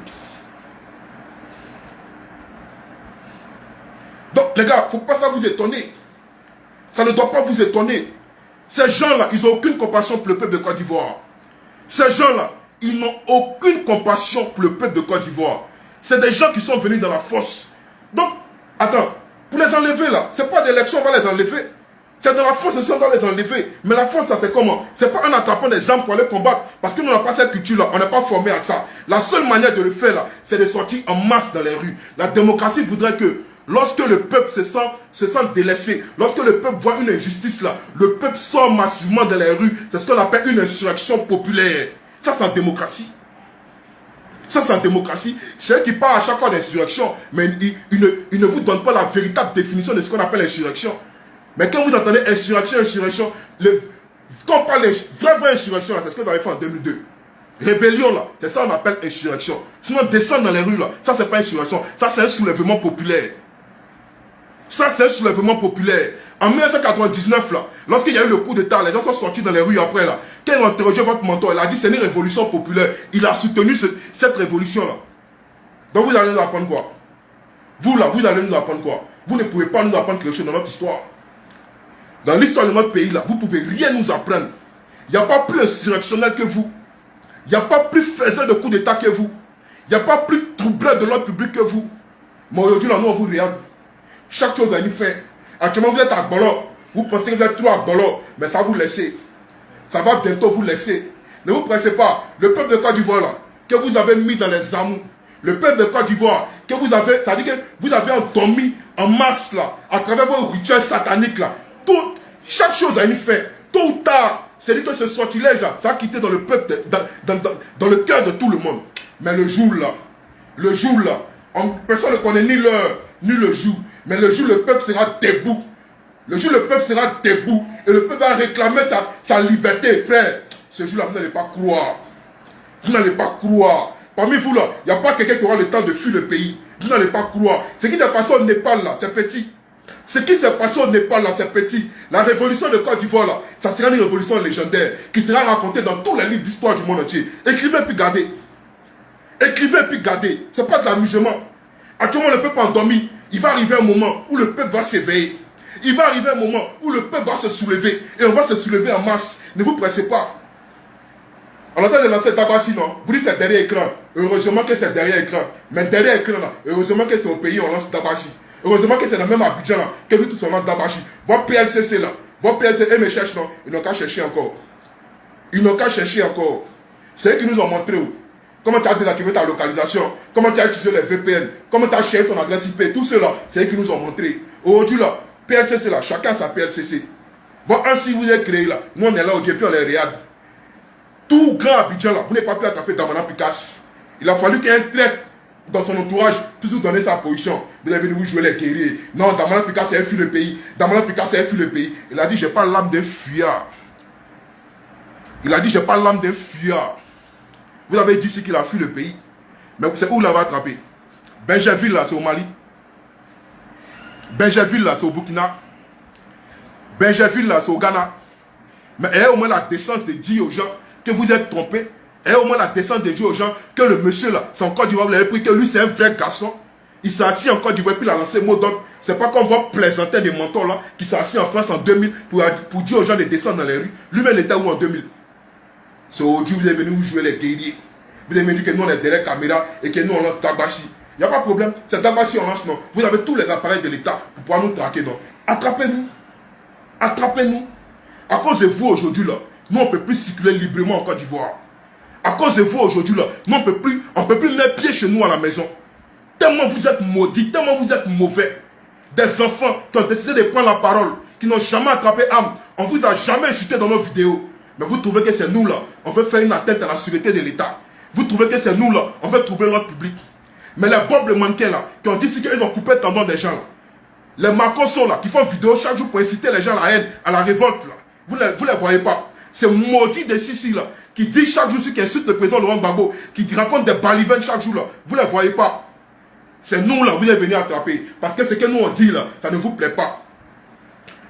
Speaker 1: Donc, les gars, faut pas ça vous étonner. Ça ne doit pas vous étonner. Ces gens-là, ils n'ont aucune compassion pour le peuple de Côte d'Ivoire. Ces gens-là, ils n'ont aucune compassion pour le peuple de Côte d'Ivoire. C'est des gens qui sont venus dans la force. Donc, attends, pour les enlever là, c'est pas d'élection, on va les enlever. C'est dans la force, on va les enlever. Mais la force, ça c'est comment? C'est pas en attrapant des armes pour aller combattre. Parce que nous n'avons pas cette culture-là, on n'est pas formé à ça. La seule manière de le faire là, c'est de sortir en masse dans les rues. La démocratie voudrait que, lorsque le peuple se sent délaissé, lorsque le peuple voit une injustice là, le peuple sort massivement dans les rues. C'est ce qu'on appelle une insurrection populaire. Ça, c'est en démocratie. Ça, c'est en démocratie. C'est eux qui parlent à chaque fois d'insurrection, mais ils ne vous donnent pas la véritable définition de ce qu'on appelle insurrection. Mais quand vous entendez insurrection, quand on parle de vraie insurrection, c'est ce que vous avez fait en 2002. Rébellion, là, c'est ça qu'on appelle insurrection. Sinon, descendre dans les rues, là, ça, c'est pas insurrection. Ça, c'est un soulèvement populaire. Ça, c'est un soulèvement populaire. En 1999, là, lorsqu'il y a eu le coup d'État, les gens sont sortis dans les rues après, là. Quand ils ont interrogé votre mentor, il a dit c'est une révolution populaire. Il a soutenu cette révolution-là. Donc vous allez nous apprendre quoi? Vous, là, vous allez nous apprendre quoi? Vous ne pouvez pas nous apprendre quelque chose dans notre histoire. Dans l'histoire de notre pays, là, vous ne pouvez rien nous apprendre. Il n'y a pas plus insurrectionnel que vous. Il n'y a pas plus faiseur de coup d'État que vous. Il n'y a pas plus troubleur de l'ordre public que vous. Mais aujourd'hui, là, nous, on vous regarde. Chaque chose à nous faire. Actuellement, vous êtes à Gbolo. Vous pensez que vous êtes trop à Gbolo. Mais ça va vous laisser. Ça va bientôt vous laisser. Ne vous pressez pas. Le peuple de Côte d'Ivoire, là, que vous avez mis dans les amours, Le peuple de Côte d'Ivoire, que vous avez, ça veut dire que vous avez endormi en masse là, à travers vos rituels sataniques là. Tout, chaque chose a une fin. Tôt ou tard, c'est dit que ce sortilège là, ça va quitter dans le peuple, dans le cœur de tout le monde. Mais le jour là, personne ne connaît ni l'heure, ni le jour. Mais le jour, le peuple sera debout. Le jour, le peuple sera debout. Et le peuple va réclamer sa liberté, frère. Ce jour-là, vous n'allez pas croire. Vous n'allez pas croire. Parmi vous, là, il n'y a pas quelqu'un qui aura le temps de fuir le pays. Vous n'allez pas croire. Ce qui s'est passé au Népal, là, c'est petit. Ce qui s'est passé au Népal, là, c'est petit. La révolution de Côte d'Ivoire, là, ça sera une révolution légendaire qui sera racontée dans tous les livres d'histoire du monde entier. Écrivez puis gardez. Écrivez puis gardez. Ce n'est pas de l'amusement. Actuellement, le peuple endormi. Il va arriver un moment où le peuple va s'éveiller. Il va arriver un moment où le peuple va se soulever. Et on va se soulever en masse. Ne vous pressez pas. On entend de lancer Tabachi, non? Vous dites c'est derrière écran. Heureusement que c'est derrière écran. Mais derrière écran, là, heureusement que c'est au pays, on lance Tabachi. Heureusement que c'est le même Abidjan, là, que lui tout son nom Tabachi. Votre PLCC, là. Votre PLCC, ils me cherchent, non? Ils n'ont qu'à chercher encore. Ils n'ont qu'à chercher encore. C'est eux qui nous ont montré où. Comment tu as désactivé ta localisation, comment tu as utilisé les VPN, comment tu as cherché ton adresse IP, tout cela, c'est eux qui nous ont montré. Aujourd'hui, là, PLCC, là, chacun sa PLCC. Bon, ainsi vous êtes créé là, nous on est là au puis on les regarde. Tout grand Abidjan là, vous n'avez pas pu attraper Damana Picasso. Il a fallu qu'il y ait un trait dans son entourage, toujours donner sa position. Vous avez venu vous jouer les guerriers. Non, Damana Picasso a fui le pays. Damana Picasso a fui le pays. Il a dit, j'ai pas l'âme d'un fuyard. Il a dit, j'ai pas l'âme d'un fuyard. Vous avez dit qu'il a fui le pays. Mais c'est où il l'avait attrapé? Benjerville, là, c'est au Mali. Benjerville, là, c'est au Burkina. Benjerville, là, c'est au Ghana. Mais ayez au moins la décence de dire aux gens que vous êtes trompés. Ayez au moins la décence de dire aux gens que le monsieur, là, c'est en Côte d'Ivoire, vous l'avez pris, que lui, c'est un vrai garçon. Il s'est assis en Côte d'Ivoire, puis il a lancé mot d'ordre. C'est pas comme votre plaisantin des mentors, là, qui s'est assis en France en 2000 pour dire aux gens de descendre dans les rues. Lui-même, il était où en 2000? C'est aujourd'hui, vous êtes venu vous jouer les guerriers. Vous avez dit que nous, on est derrière la caméra et que nous, on lance Tabachi. Il n'y a pas de problème. C'est Tabachi, on lance, non. Vous avez tous les appareils de l'État pour pouvoir nous traquer, non. Attrapez-nous. Attrapez-nous. À cause de vous, aujourd'hui, là, nous, on ne peut plus circuler librement en Côte d'Ivoire. À cause de vous, aujourd'hui, là, nous, on ne peut plus mettre pied chez nous à la maison. Tellement vous êtes maudits, tellement vous êtes mauvais. Des enfants qui ont décidé de prendre la parole, qui n'ont jamais attrapé âme. On ne vous a jamais incité dans nos vidéos. Mais vous trouvez que c'est nous là, on veut faire une atteinte à la sûreté de l'État. Vous trouvez que c'est nous là, on veut troubler notre public. Mais les bobs, les mannequins là, qui ont dit qu'ils ont coupé le tendon des gens là. Les macos là, qui font vidéo chaque jour pour inciter les gens à la haine, à la révolte là. Vous les voyez pas. C'est maudit des Sissi là, qui dit chaque jour qui insulte le président Laurent Gbagbo, qui raconte des balivernes chaque jour là. Vous les voyez pas. C'est nous là, vous êtes venus attraper. Parce que ce que nous on dit là, ça ne vous plaît pas.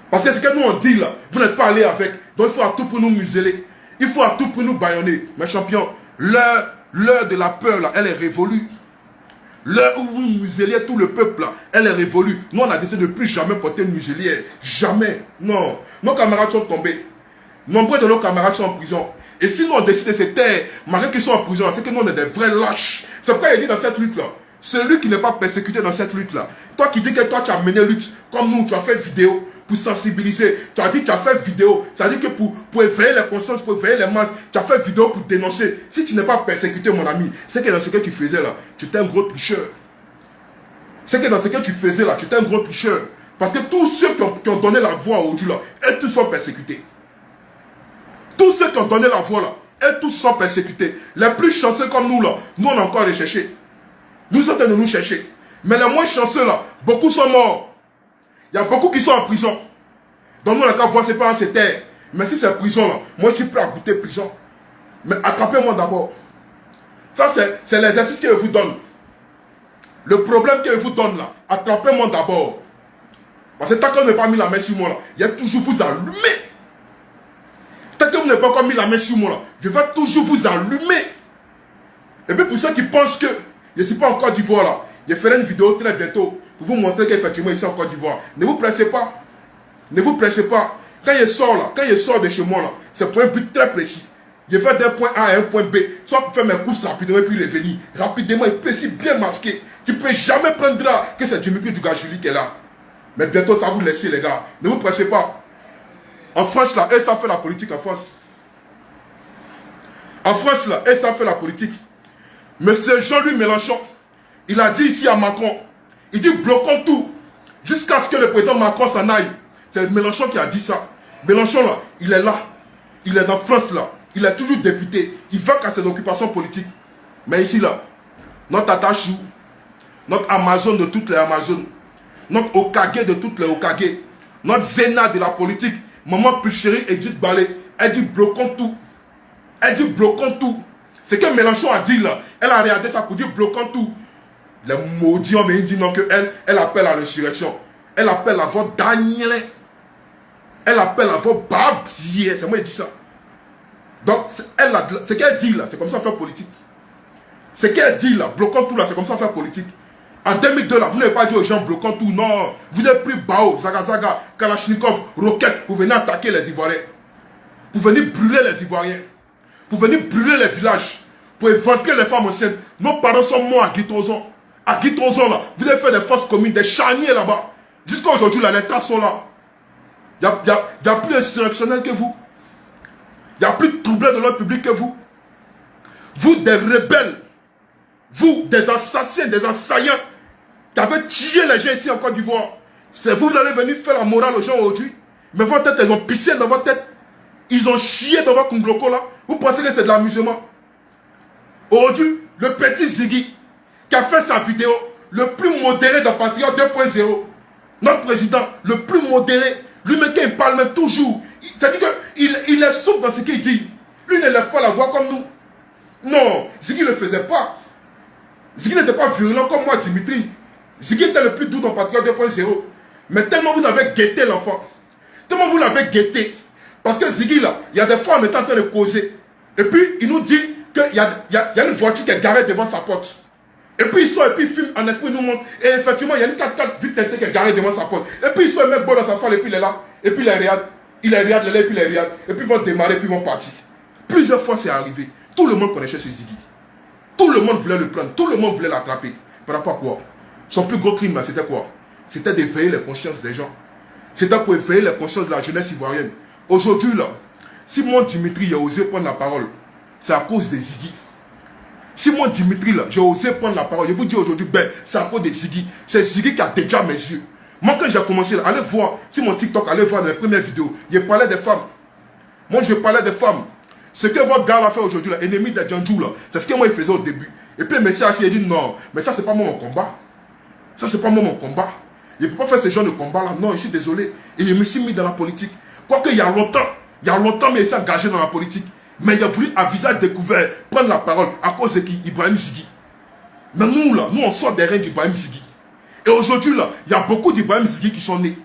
Speaker 1: Parce que ce que nous on dit là, vous n'êtes pas allé avec. Donc il faut à tout pour nous museler. Il faut à tout pour nous bâillonner. Mes champions, l'heure de la peur là, elle est révolue. L'heure où vous museliez tout le peuple là, elle est révolue. Nous on a décidé de ne plus jamais porter une muselière. Jamais. Non. Nos camarades sont tombés. Nombreux de nos camarades sont en prison. Et si nous on décide de se taire, malgré qu'ils sont en prison, c'est que nous on est des vrais lâches. C'est pourquoi il dit dans cette lutte là, celui qui n'est pas persécuté dans cette lutte là, toi qui dis que toi tu as mené lutte, comme nous tu as fait vidéo pour sensibiliser, tu as dit que tu as fait vidéo, ça veut dire que pour éveiller les consciences, pour éveiller les masses, tu as fait vidéo pour dénoncer. Si tu n'es pas persécuté mon ami, c'est que dans ce que tu faisais là, tu étais un gros tricheur. C'est que dans ce que tu faisais là, tu étais un gros tricheur. Parce que tous ceux qui ont donné la voix aujourd'hui là, elles tous sont persécutés. Tous ceux qui ont donné la voix là, elles tous sont persécutés. Les plus chanceux comme nous là, nous on a encore recherché. Nous sommes en train de nous chercher. Mais les moins chanceux là, beaucoup sont morts. Il y a beaucoup qui sont en prison. Donc nous, on n'a qu'à voir ses parents se taire. Mais si c'est prison là, moi je suis prêt à goûter prison. Mais attrapez-moi d'abord. Ça c'est l'exercice que je vous donne. Le problème que je vous donne là, attrapez-moi d'abord. Parce que tant que vous n'avez pas mis la main sur moi là, il y a toujours vous allumer. Tant que vous n'avez pas encore mis la main sur moi là, je vais toujours vous allumer. Et puis pour ceux qui pensent que je ne suis pas en Côte d'Ivoire là, je ferai une vidéo très bientôt pour vous montrer qu'effectivement ici en Côte d'Ivoire. Ne vous pressez pas. Ne vous pressez pas. Quand je sors là, quand je sors de chez moi là, c'est pour un but très précis. Je vais d'un point A à un point B, soit pour faire mes courses rapidement et puis revenir. Rapidement et précis, bien masqué. Tu ne peux jamais prendre là que c'est Dimitri Dugajuli qui est là. Mais bientôt ça va vous laisser les gars. Ne vous pressez pas. En France là, ça fait la politique en France. En France là, ça fait la politique. Monsieur Jean-Louis Mélenchon, Il a dit ici à Macron, il dit bloquons tout jusqu'à ce que le président Macron s'en aille. C'est Mélenchon qui a dit ça. Mélenchon là, il est là. Il est dans France là. Il est toujours député. Il va qu'à ses occupations politiques. Mais ici là, notre Atachou, notre Amazon de toutes les Amazones, notre Okage de toutes les Okage, notre Zéna de la politique, maman plus chérie Edith Balé, elle dit bloquons tout. Elle dit bloquons tout. C'est que Mélenchon a dit là. Elle a regardé ça pour dire bloquons tout. Les maudits hommes, ils disent non que elle appelle à l'insurrection. Elle appelle à votre Daniel. Elle appelle à votre Babier. C'est moi qui dis ça. Donc, ce qu'elle dit là, c'est comme ça faire politique. Ce qu'elle dit là, bloquons tout là, c'est comme ça faire politique. En 2002 là, vous n'avez pas dit aux gens bloquons tout, non. Vous avez pris Bao, Zagazaga, Kalachnikov, Roquette pour venir attaquer les Ivoiriens. Pour venir brûler les Ivoiriens. Pour venir brûler les villages. Pour éventrer les femmes enceintes. Nos parents sont morts à Guitozon. À Guitozon là, vous avez fait des forces communes, des charniers là-bas. Jusqu'à aujourd'hui là, les tas sont là. Il n'y a plus insurrectionnel que vous. Il n'y a plus de troublés de l'ordre public que vous. Vous, des rebelles. Vous, des assassins, des assaillants qui avez tué les gens ici en Côte d'Ivoire. C'est vous, vous allez venir faire la morale aux gens aujourd'hui. Mais votre tête, ils ont pissé dans votre tête. Ils ont chié dans votre Kungloko là. Vous pensez que c'est de l'amusement. Aujourd'hui, le petit Ziggy qui a fait sa vidéo, le plus modéré de Patriote 2.0, notre président, le plus modéré, lui-même qui parle même toujours. C'est-à-dire qu'il est souple dans ce qu'il dit. Lui ne lève pas la voix comme nous. Non, Ziggy ne le faisait pas. Ziggy n'était pas virulent comme moi, Dimitri. Ziggy était le plus doux dans Patriote 2.0. Mais tellement vous avez guetté l'enfant. Tellement vous l'avez guetté. Parce que Ziggy là, il y a des fois on est en train de causer. Et puis il nous dit qu'il y a une voiture qui est garée devant sa porte. Et puis il sort et puis il filme en esprit, il nous montre. Et effectivement, il y a une 4x4 vite teintée qui est garée devant sa porte. Et puis il sort et met bon dans sa femme et puis il est là. Et puis il est regarde. Il est regarde, et puis il est regarde. Et puis ils vont démarrer et puis ils vont partir. Plusieurs fois c'est arrivé. Tout le monde connaissait ce Ziggy. Tout le monde voulait le prendre. Tout le monde voulait l'attraper. Par rapport à quoi? Son plus gros crime là, c'était quoi? C'était d'éveiller les consciences des gens. C'était pour éveiller les consciences de la jeunesse ivoirienne. Aujourd'hui là, si moi Dimitri a osé prendre la parole, c'est à cause de Ziggy. Si moi Dimitri là, j'ai osé prendre la parole, je vous dis aujourd'hui, ben, c'est à cause de Ziggy. C'est Ziggy qui a déjà mes yeux. Moi quand j'ai commencé là, allez voir, sur mon TikTok, allez voir les premières vidéos, je parlais des femmes. Moi je parlais des femmes. Ce que votre gars a fait aujourd'hui là, ennemi de Djandjou là, c'est ce que moi il faisait au début. Et puis Messi a dit non, mais ça c'est pas moi mon combat. Ça c'est pas moi mon combat. Je ne peux pas faire ce genre de combat là, non, je suis désolé. Et je me suis mis dans la politique. Quoique il y a longtemps, mais il s'est engagé dans la politique. Mais il a voulu à visage découvert prendre la parole à cause de qui? Ibrahim Ziggy. Mais nous là, nous on sort des reins d'Ibrahim Ziggy. Et aujourd'hui là, il y a beaucoup d'Ibrahim Ziggy qui sont nés.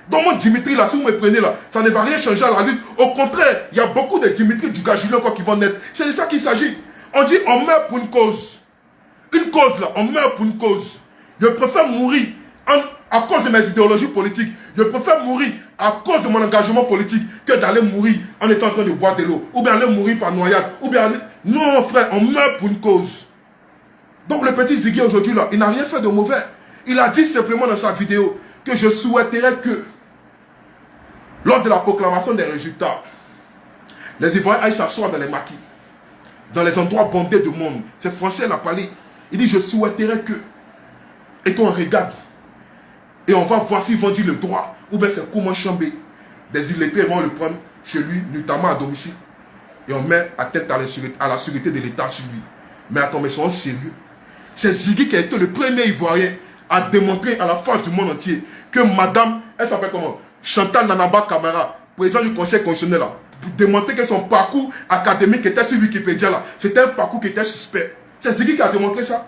Speaker 1: Donc moi Dimitri là, si vous me prenez là, ça ne va rien changer à la lutte. Au contraire, il y a beaucoup de Dimitri du Gagilien encore qui vont naître. C'est de ça qu'il s'agit. On dit on meurt pour une cause. Une cause là, on meurt pour une cause. Je préfère mourir à cause de mes idéologies politiques. Je préfère mourir à cause de mon engagement politique que d'aller mourir en étant en train de boire de l'eau. Ou bien aller mourir par noyade. Ou bien aller... Non frère, on meurt pour une cause. Donc le petit Ziggy aujourd'hui là, il n'a rien fait de mauvais. Il a dit simplement dans sa vidéo que je souhaiterais que lors de la proclamation des résultats, les Ivoiriens aillent s'asseoir dans les maquis, dans les endroits bondés du monde. C'est français, il a parlé. Il dit je souhaiterais que, et qu'on regarde, et on va voir s'ils vont dire le droit, ou bien c'est comment chamber. Des illettrés vont le prendre chez lui, notamment à domicile, et on met à tête à la sécurité de l'État sur lui. Mais attends, mais soyons sérieux. C'est Ziggy qui a été le premier Ivoirien à démontrer à la face du monde entier que madame, elle s'appelle comment? Chantal Nanaba Camara, président du Conseil constitutionnel, là, pour démontrer que son parcours académique était sur Wikipédia, là, c'était un parcours qui était suspect. C'est Ziggy qui a démontré ça.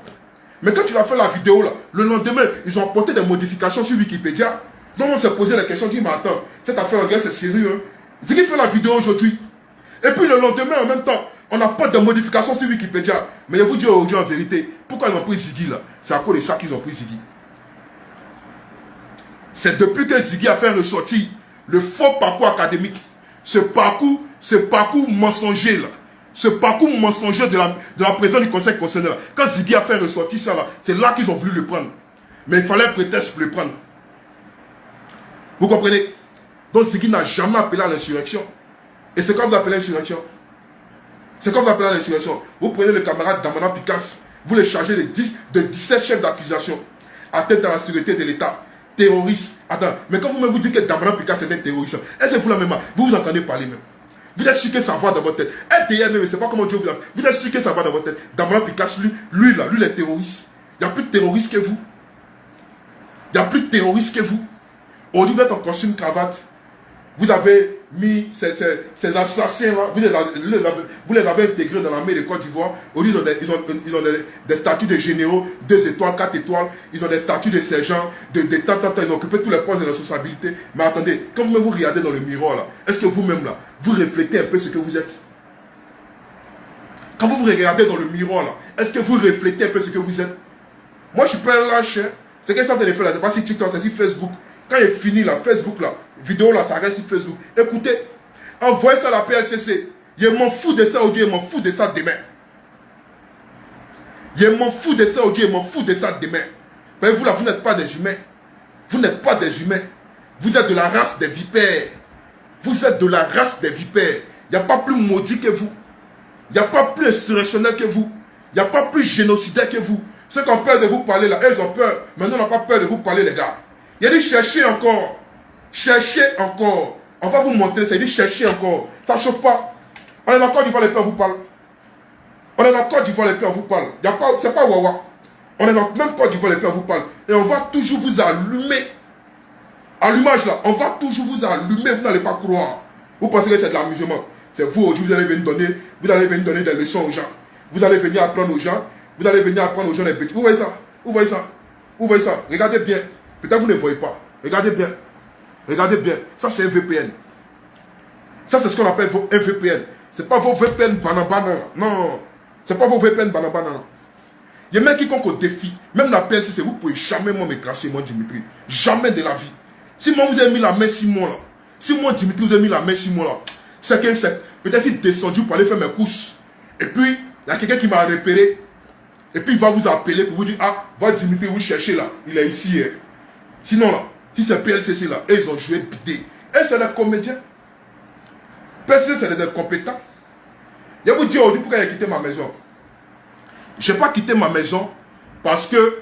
Speaker 1: Mais quand tu as fait la vidéo, là, le lendemain, ils ont apporté des modifications sur Wikipédia. Donc on s'est posé la question, on dit, mais attends, cette affaire, c'est sérieux. Hein? Ziggy fait la vidéo aujourd'hui. Et puis le lendemain, en même temps, on apporte des modifications sur Wikipédia. Mais je vous dis aujourd'hui en vérité, pourquoi ils ont pris Ziggy là? C'est à cause de ça qu'ils ont pris Ziggy. C'est depuis que Ziggy a fait ressortir le faux parcours académique. Ce parcours mensonger là. Ce parcours mensonger de la présidence du Conseil constitutionnel. Quand Ziggy a fait ressortir ça là, c'est là qu'ils ont voulu le prendre. Mais il fallait un prétexte pour le prendre. Vous comprenez? Donc Ziggy n'a jamais appelé à l'insurrection. Et c'est quand vous appelez l'insurrection. C'est quand vous appelez à l'insurrection. Vous prenez le camarade Damana Picasse, Vous les chargez de 17 chefs d'accusation. Atteinte à la sécurité de l'État. Terroriste. Attends, mais quand vous-même vous dites que Damana Pika c'est un terroriste, est-ce que vous la même, vous entendez parler même? Vous êtes sûr que ça va dans votre tête. LDR même, c'est pas comment Dieu vous a. Vous êtes sûr que ça va dans votre tête. Damana Pika, lui là, lui les terroristes. Il n'y a plus de terroristes que vous. Il n'y a plus de terroristes que vous. Aujourd'hui, vous êtes en costume cravate. Vous avez mis ces assassins-là, vous les avez intégrés dans l'armée de Côte d'Ivoire. Aujourd'hui, ils ont des statuts de généraux, 2 étoiles, 4 étoiles. Ils ont des statuts de sergents, ils ont occupé tous les postes de responsabilité. Mais attendez, quand vous-même vous regardez dans le miroir, là, est-ce que vous-même, là, vous reflétez un peu ce que vous êtes? Quand vous vous regardez dans le miroir, là, est-ce que vous reflétez un peu ce que vous êtes? Moi, je suis pas un lâche. C'est que ça, téléphone, là, c'est pas si TikTok, c'est si Facebook. Quand il est fini, là, Facebook, là, vidéo, là, ça reste sur Facebook. Écoutez, envoyez ça à la PLCC. Je m'en fous de ça aujourd'hui, je m'en fous de ça demain. Je m'en fous de ça aujourd'hui, je m'en fous de ça demain. Mais vous, là, vous n'êtes pas des humains. Vous n'êtes pas des humains. Vous êtes de la race des vipères. Vous êtes de la race des vipères. Il n'y a pas plus maudit que vous. Il n'y a pas plus insurrectionnel que vous. Il n'y a pas plus génocidaire que vous. Ceux qui ont peur de vous parler, là, ils ont peur. Maintenant, on n'a pas peur de vous parler, les gars. Il a dit cherchez encore. Cherchez encore. On va vous montrer ça. Il dit cherchez encore. Ça ne chauffe pas. On est d'accord d'Ivoire, les peurs vous parlent. On est d'accord d'Ivoire, les peurs vous parlent. C'est pas Wawa. On est dans même Côte d'Ivoire, les peurs vous parlent. Et on va toujours vous allumer. Allumage là. On va toujours vous allumer. Vous n'allez pas croire. Vous pensez que c'est de l'amusement. C'est vous aujourd'hui, vous allez venir donner des leçons aux gens. Vous allez venir apprendre aux gens. Vous allez venir apprendre aux gens les bêtises. Vous voyez ça? Vous voyez ça? Vous voyez ça? Regardez bien. Peut-être vous ne voyez pas. Regardez bien. Regardez bien. Ça, c'est un VPN. Ça, c'est ce qu'on appelle un VPN. Ce n'est pas vos VPN banana. Non. Ce n'est pas vos VPN banana. Il y a même quiconque au défi. Même la PLCC, vous ne pouvez jamais me classer, moi, Dimitri. Jamais de la vie. Si moi, vous avez mis la main 6 mois, là. Si moi, Dimitri, vous avez mis la main 6 mois, là. C'est que c'est. Peut-être qu'il est descendu pour aller faire mes courses. Et puis, il y a quelqu'un qui m'a repéré. Et puis, il va vous appeler pour vous dire, ah, va Dimitri, vous cherchez là. Il est ici. Hein. Sinon, là, si c'est PLCC là, ils ont joué bidé. Et c'est des comédiens. PLCC, c'est des incompétents. Je vais vous dire aujourd'hui pourquoi j'ai quitté ma maison. Je n'ai pas quitté ma maison parce que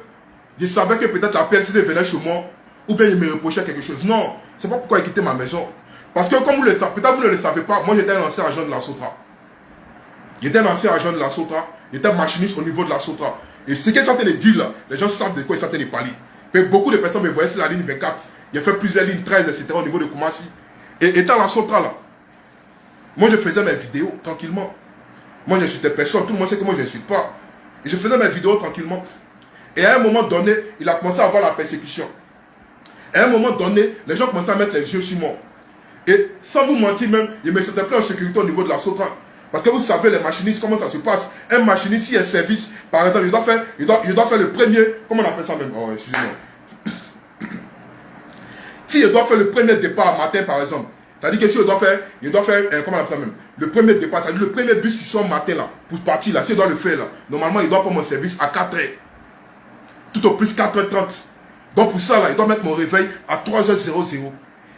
Speaker 1: je savais que peut-être la PLCC venait chez moi ou bien il me reprochait quelque chose. Non, c'est pas pourquoi j'ai quitté ma maison. Parce que comme vous le savez, peut-être vous ne le savez pas, moi j'étais un ancien agent de la Sotra. J'étais un ancien agent de la Sotra. J'étais machiniste au niveau de la Sotra. Et ce qu'ils sont en train de dire là, les gens savent de quoi ils sont en train de parler. Mais beaucoup de personnes me voyaient sur la ligne 24. J'ai fait plusieurs lignes 13, etc. au niveau de Koumassi. Et étant la Sotra là, moi je faisais mes vidéos tranquillement. Moi je n'insultais personne. Tout le monde sait que moi je n'insulte pas. Et je faisais mes vidéos tranquillement. Et à un moment donné, il a commencé à avoir la persécution. Et à un moment donné, les gens commençaient à mettre les yeux sur moi. Et sans vous mentir même, je ne me sentais plus en sécurité au niveau de la Sotra. Parce que vous savez, les machinistes, comment ça se passe. Un machiniste, s'il est service, par exemple, il doit faire le premier, comment on appelle ça même? Oh, excusez-moi. S'il doit faire le premier départ matin, par exemple, c'est-à-dire que s'il doit faire, comment on appelle ça même? Le premier départ, c'est-à-dire le premier bus qui sort matin là, pour partir là, s'il doit le faire là, normalement, il doit prendre mon service à 4h. Tout au plus 4h30. Donc pour ça là, il doit mettre mon réveil à 3h00.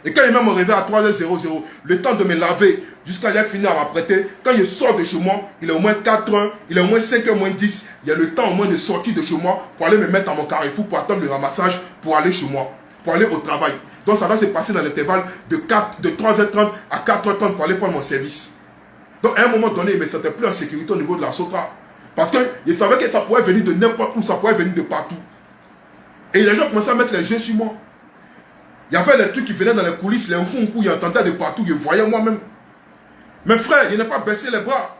Speaker 1: Et quand il met mon réveil à 3h00, le temps de me laver, jusqu'à j'ai fini à m'apprêter, quand je sors de chez moi, il est au moins 4h, il est au moins 5h moins 10, il y a le temps au moins de sortir de chez moi pour aller me mettre à mon carrefour pour attendre le ramassage pour aller chez moi, pour aller au travail. Donc ça va se passer dans l'intervalle de 3h30 à 4h30 pour aller prendre mon service. Donc à un moment donné, il ne me sentait plus en sécurité au niveau de la Sotra. Parce que je savais que ça pouvait venir de n'importe où, ça pouvait venir de partout. Et les gens commençaient à mettre les yeux sur moi. Il y avait des trucs qui venaient dans les coulisses, les coups, ils entendaient de partout, je voyais moi-même. Mes frères, je n'ai pas baissé les bras.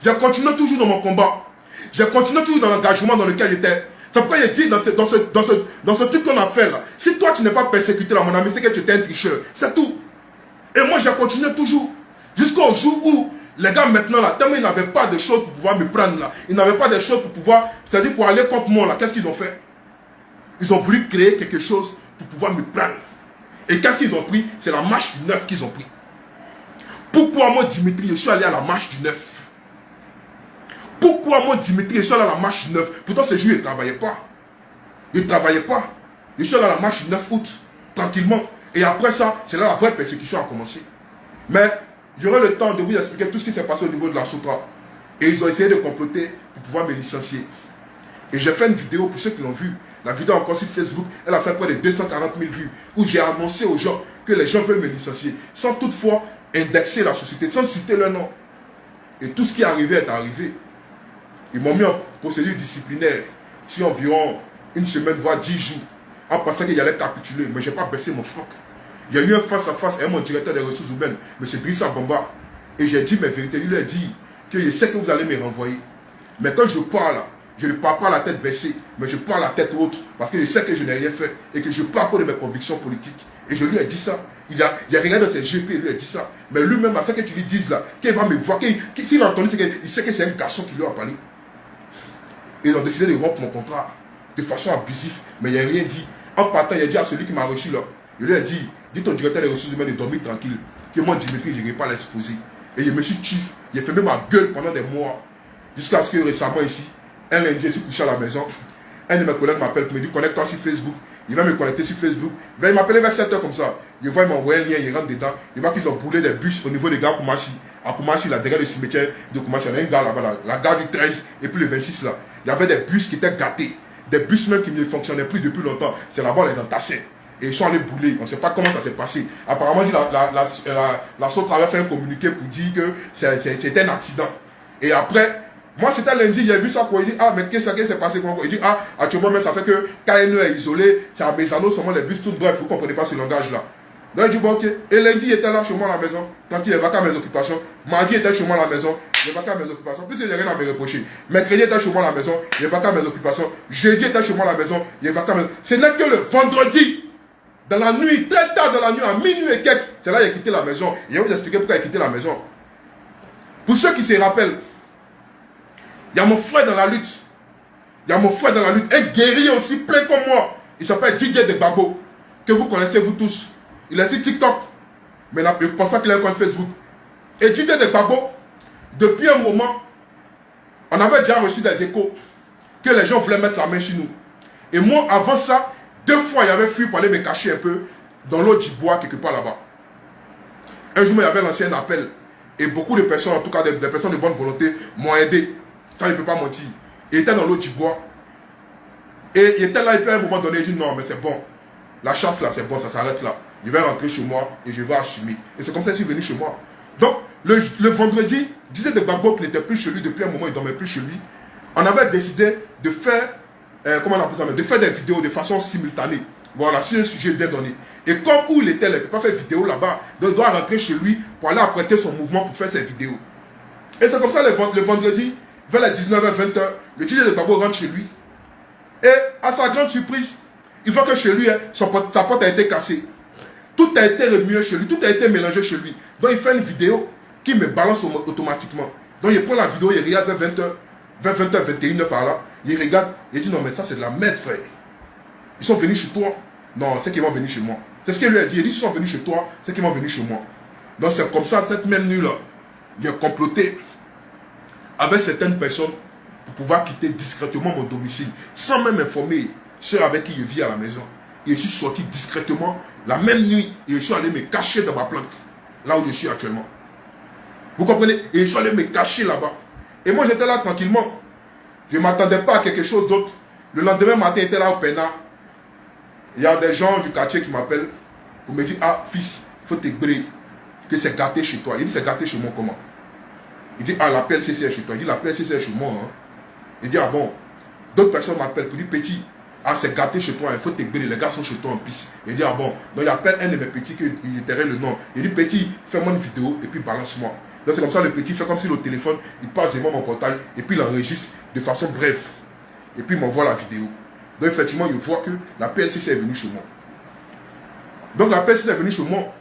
Speaker 1: J'ai continué toujours dans mon combat. J'ai continué toujours dans l'engagement dans lequel j'étais. C'est pourquoi j'ai dit dans ce truc qu'on a fait là, si toi tu n'es pas persécuté là, mon ami, c'est que tu étais un tricheur. C'est tout. Et moi j'ai continué toujours. Jusqu'au jour où les gars maintenant là, tellement ils n'avaient pas de choses pour pouvoir me prendre là. Ils n'avaient pas de choses pour pouvoir, c'est-à-dire pour aller contre moi là, qu'est-ce qu'ils ont fait? Ils ont voulu créer quelque chose pour pouvoir me prendre. Et qu'est-ce qu'ils ont pris? C'est la marche du 9 qu'ils ont pris. Pourquoi moi, Dimitri, je suis allé à la marche du 9? Pourquoi moi, Dimitri, je suis allé à la marche du 9? Pourtant, ce jour, il ne travaillait pas. Il ne travaillait pas. Je suis allé à la marche du 9 août, tranquillement. Et après ça, c'est là la vraie persécution a commencé. Mais j'aurai le temps de vous expliquer tout ce qui s'est passé au niveau de la Sotra. Et ils ont essayé de comploter pour pouvoir me licencier. Et j'ai fait une vidéo pour ceux qui l'ont vu. La vidéo encore sur Facebook, elle a fait près de 240 000 vues. Où j'ai annoncé aux gens que les gens veulent me licencier. Sans toutefois indexer la société, sans citer leur nom. Et tout ce qui est arrivé est arrivé. Ils m'ont mis en procédure disciplinaire sur environ une semaine, voire 10 jours. En pensant qu'il allait capituler. Mais je n'ai pas baissé mon froc. Il y a eu un face-à-face avec mon directeur des ressources humaines, M. Drissa Bamba. Et j'ai dit mes vérités. Il lui a dit que je sais que vous allez me renvoyer. Mais quand je parle, je ne parle pas la tête baissée, mais je parle la tête haute. Parce que je sais que je n'ai rien fait et que je parle pour de mes convictions politiques. Et je lui ai dit ça. Il y a rien dans ses GP, il lui a dit ça. Mais lui-même, à ce que tu lui dises là, qu'il va me voir, qu'il a entendu, il sait que c'est un garçon qui lui a parlé. Et ils ont décidé de rompre mon contrat de façon abusive, mais il n'a rien dit. En partant, il a dit à celui qui m'a reçu là, il lui a dit, dis ton directeur des ressources humaines de dormir tranquille, que moi, Dimitri, je n'irai pas l'exposer. Et je me suis tué, j'ai fermé ma gueule pendant des mois, jusqu'à ce que récemment ici, un lundi, je suis couché à la maison, un de mes collègues m'appelle pour me dire, connecte-toi sur Facebook. Il va me connecter sur Facebook. Il m'appelait vers 7 h comme ça. Il voit, il m'envoie un lien, il rentre dedans. Il voit qu'ils ont brûlé des bus au niveau des gares Koumassi. À Koumassi, là, derrière le cimetière de Koumassi, il y a une gare là-bas, la gare du 13 et puis le 26 là. Il y avait des bus qui étaient gâtés. Des bus même qui ne fonctionnaient plus depuis longtemps. C'est là-bas, on les entassait. Et ils sont allés brûler. On ne sait pas comment ça s'est passé. Apparemment, la SOT avait fait un communiqué pour dire que c'était un accident. Et après, moi c'était lundi, j'ai vu ça pour dire, ah mais qu'est-ce qui s'est passé? Il dit, ah, actuellement même ça fait que KNE est isolé, c'est à Mesano seulement les bus tournent, bref, vous ne comprenez pas ce langage-là. Donc il dit, bon ok, et lundi il était là chez moi à la maison, quand il va qu'à mes occupations, mardi il était chez moi à la maison, il va qu'à mes occupations, plus il n'y a rien à me reprocher. Mercredi il était chez moi à la maison, il va qu'à mes occupations, jeudi il était chez moi à la maison, il va qu'à mes... Ce n'est que le vendredi, dans la nuit, très tard dans la nuit, à minuit et quelques, c'est là qu'il a quitté la maison. Et je vais vous expliquer pourquoi il a quitté la maison. Pour ceux qui se rappellent, il y a mon frère dans la lutte. Il y a mon frère dans la lutte. Un guerrier aussi plein comme moi. Il s'appelle Didier de Gbagbo. Que vous connaissez vous tous. Il est sur TikTok. Mais je pense pas qu'il a un compte Facebook. Et Didier de Gbagbo, depuis un moment, on avait déjà reçu des échos que les gens voulaient mettre la main sur nous. Et moi, avant ça, 2 fois, il avait fui pour aller me cacher un peu dans l'eau du bois, quelque part là-bas. Un jour, il y avait lancé un appel. Et beaucoup de personnes, en tout cas des personnes de bonne volonté, m'ont aidé. Ça, il ne peut pas mentir. Il était dans l'eau du bois. Et il était là, et puis à un moment donné, il dit non, mais c'est bon. La chasse là, c'est bon, ça s'arrête là. Je vais rentrer chez moi et je vais assumer. Et c'est comme ça qu'il est venu chez moi. Donc, le vendredi, Didier de Gbagbo, qui n'était plus chez lui depuis un moment, il ne dormait plus chez lui. On avait décidé de faire, comment on appelle ça, de faire des vidéos de façon simultanée. Voilà, c'est un sujet bien donné. Et comme où il était, il ne peut pas faire vidéo là-bas. Donc, il doit rentrer chez lui pour aller apprêter son mouvement pour faire ses vidéos. Et c'est comme ça le vendredi, vers les 19h, 20h, le Didier de Gbagbo rentre chez lui. Et à sa grande surprise, il voit que chez lui, sa porte a été cassée. Tout a été remué chez lui, tout a été mélangé chez lui. Donc il fait une vidéo qui me balance automatiquement. Donc il prend la vidéo, il regarde vers 20h, vers 20h, 21h par là. Il regarde, il dit non mais ça c'est de la merde frère. Ils sont venus chez toi. Non, c'est qu'ils vont venir chez moi. C'est ce qu'il lui a dit. Il dit ils sont venus chez toi, c'est qu'ils vont venir chez moi. Donc c'est comme ça, cette même nuit là, il a comploté avec certaines personnes pour pouvoir quitter discrètement mon domicile, sans même informer ceux avec qui je vis à la maison. Et je suis sorti discrètement la même nuit et je suis allé me cacher dans ma planque, là où je suis actuellement. Vous comprenez? Et je suis allé me cacher là-bas. Et moi j'étais là tranquillement. Je ne m'attendais pas à quelque chose d'autre. Le lendemain matin, j'étais là au Pénat. Il y a des gens du quartier qui m'appellent pour me dire, ah fils, il faut t'ébriller, que c'est gâté chez toi. Il dit, c'est gâté chez moi comment? Il dit, ah, la PLCC est chez toi. Il dit, la PLCC est chez moi. Hein. Il dit, ah bon. D'autres personnes m'appellent pour dire, petit, ah, c'est gâté chez toi, il faut t'ébriller, les gars sont chez toi en piste. Il dit, ah bon. Donc il appelle un de mes petits qui itérait le nom. Il dit, petit, fais-moi une vidéo et puis balance-moi. Donc c'est comme ça, le petit fait comme si le téléphone, il passe devant mon portail et puis il enregistre de façon brève. Et puis il m'envoie la vidéo. Donc effectivement, il voit que la PLCC est venue chez moi. Donc la PLCC est venue chez moi.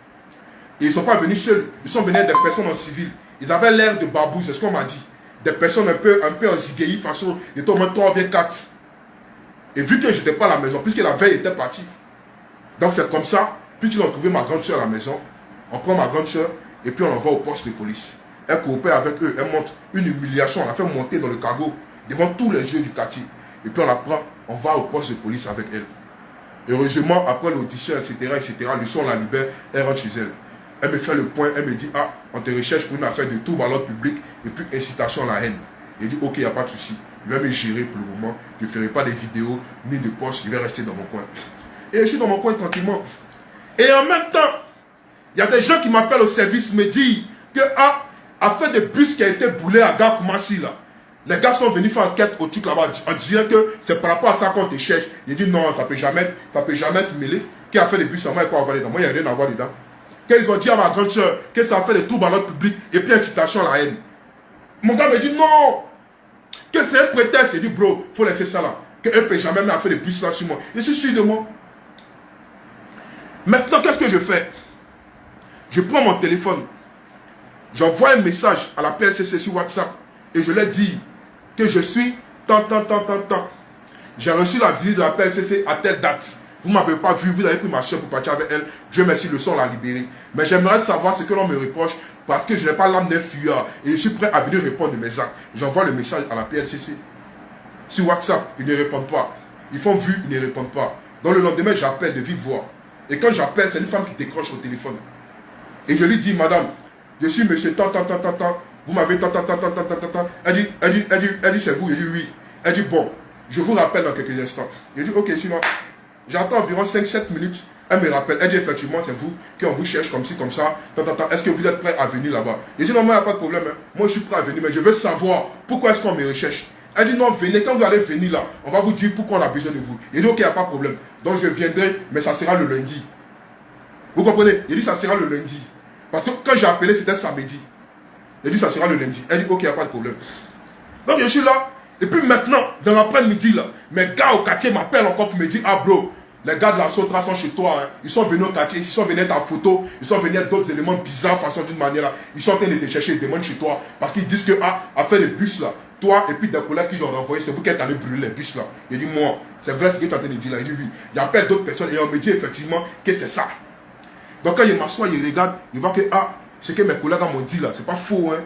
Speaker 1: Et ils ne sont pas venus seuls, ils sont venus avec des personnes en civil. Ils avaient l'air de babou, c'est ce qu'on m'a dit. Des personnes un peu en zigueï, façon, ils étaient au moins 3 ou bien 4. Et vu que je n'étais pas à la maison, puisque la veille était partie. Donc c'est comme ça, puis ils ont trouvé ma grande soeur à la maison. On prend ma grande soeur et puis on l'envoie au poste de police. Elle coopère avec eux, elle monte une humiliation, on la fait monter dans le cargo, devant tous les yeux du quartier. Et puis on la prend, on va au poste de police avec elle. Heureusement, après l'audition, etc., le soir on la libère, elle rentre chez elle. Elle me fait le point, elle me dit, ah, on te recherche pour une affaire de trouble à l'ordre public et puis incitation à la haine. Il dit, ok, il n'y a pas de souci. Je vais me gérer pour le moment. Je ne ferai pas des vidéos ni de posts. Je vais rester dans mon coin. Et je suis dans mon coin tranquillement. Et en même temps, il y a des gens qui m'appellent au service, me disent que a fait des bus qui a été boulés à Gare Koumassi là. Les gars sont venus faire enquête au truc là-bas en disant que c'est par rapport à ça qu'on te cherche. Il dit non, ça peut jamais être mêlé. Qui a fait des bus à moi et quoi avoir dedans? Moi, il n'y a rien à voir dedans. Qu'ils ont dit à ma grande soeur que ça a fait des troubles à l'ordre public et puis incitation à la haine. Mon gars me dit non, que c'est un prétexte. Il dit bro, il faut laisser ça là. Que un jamais a fait des bus là sur moi. Je suis sûr de moi. Maintenant, qu'est-ce que je fais? Je prends mon téléphone. J'envoie un message à la PLCC sur WhatsApp et je leur dis que je suis tant. J'ai reçu la visite de la PLCC à telle date. Vous ne m'avez pas vu, vous avez pris ma soeur pour partir avec elle. Dieu merci, le sang l'a libéré. Mais j'aimerais savoir ce que l'on me reproche parce que je n'ai pas l'âme d'un fuyard et je suis prêt à venir répondre de mes actes. J'envoie le message à la PLCC. Sur WhatsApp, ils ne répondent pas. Ils font vu, ils ne répondent pas. Donc le lendemain, j'appelle de vive voix. Et quand j'appelle, c'est une femme qui décroche au téléphone. Et je lui dis, madame, je suis monsieur tant. Vous m'avez tant. Elle dit, c'est vous. Je dis, oui. Elle dit, bon, je vous rappelle dans quelques instants. Je dis, ok, je suis là. J'attends environ 5-7 minutes. Elle me rappelle. Elle dit, effectivement, c'est vous qu'on vous cherche comme ci, comme ça. Est-ce que vous êtes prêt à venir là-bas? Je dis, non, moi, il n'y a pas de problème. Hein. Moi, je suis prêt à venir, mais je veux savoir pourquoi est-ce qu'on me recherche. Elle dit, non, venez. Quand vous allez venir là, on va vous dire pourquoi on a besoin de vous. Je dis, ok, il n'y a pas de problème. Donc, je viendrai, mais ça sera le lundi. Vous comprenez? Il dit, ça sera le lundi. Parce que quand j'ai appelé, c'était samedi. Il dit, ça sera le lundi. Elle dit, ok, il n'y a pas de problème. Donc, je suis là. Et puis maintenant, dans l'après-midi, là, mes gars au quartier m'appellent encore pour me dire, ah bro, les gars de la Sotra sont chez toi. Hein. Ils sont venus au quartier, ils sont venus ta photo, ils sont venus d'autres éléments bizarres, façon d'une manière là. Ils sont en train de te chercher, ils demandent chez toi. Parce qu'ils disent que, a fait les bus là. Toi et puis des collègues qui ont envoyé, c'est vous qui êtes allé brûler les bus là. Il dit, moi, c'est vrai ce que tu es en train de dire là. Il dit, oui. Il appelle d'autres personnes et on me dit effectivement que c'est ça. Donc quand il m'assoit, il regarde, il voit que, ce que mes collègues m'ont dit là, c'est pas faux, hein.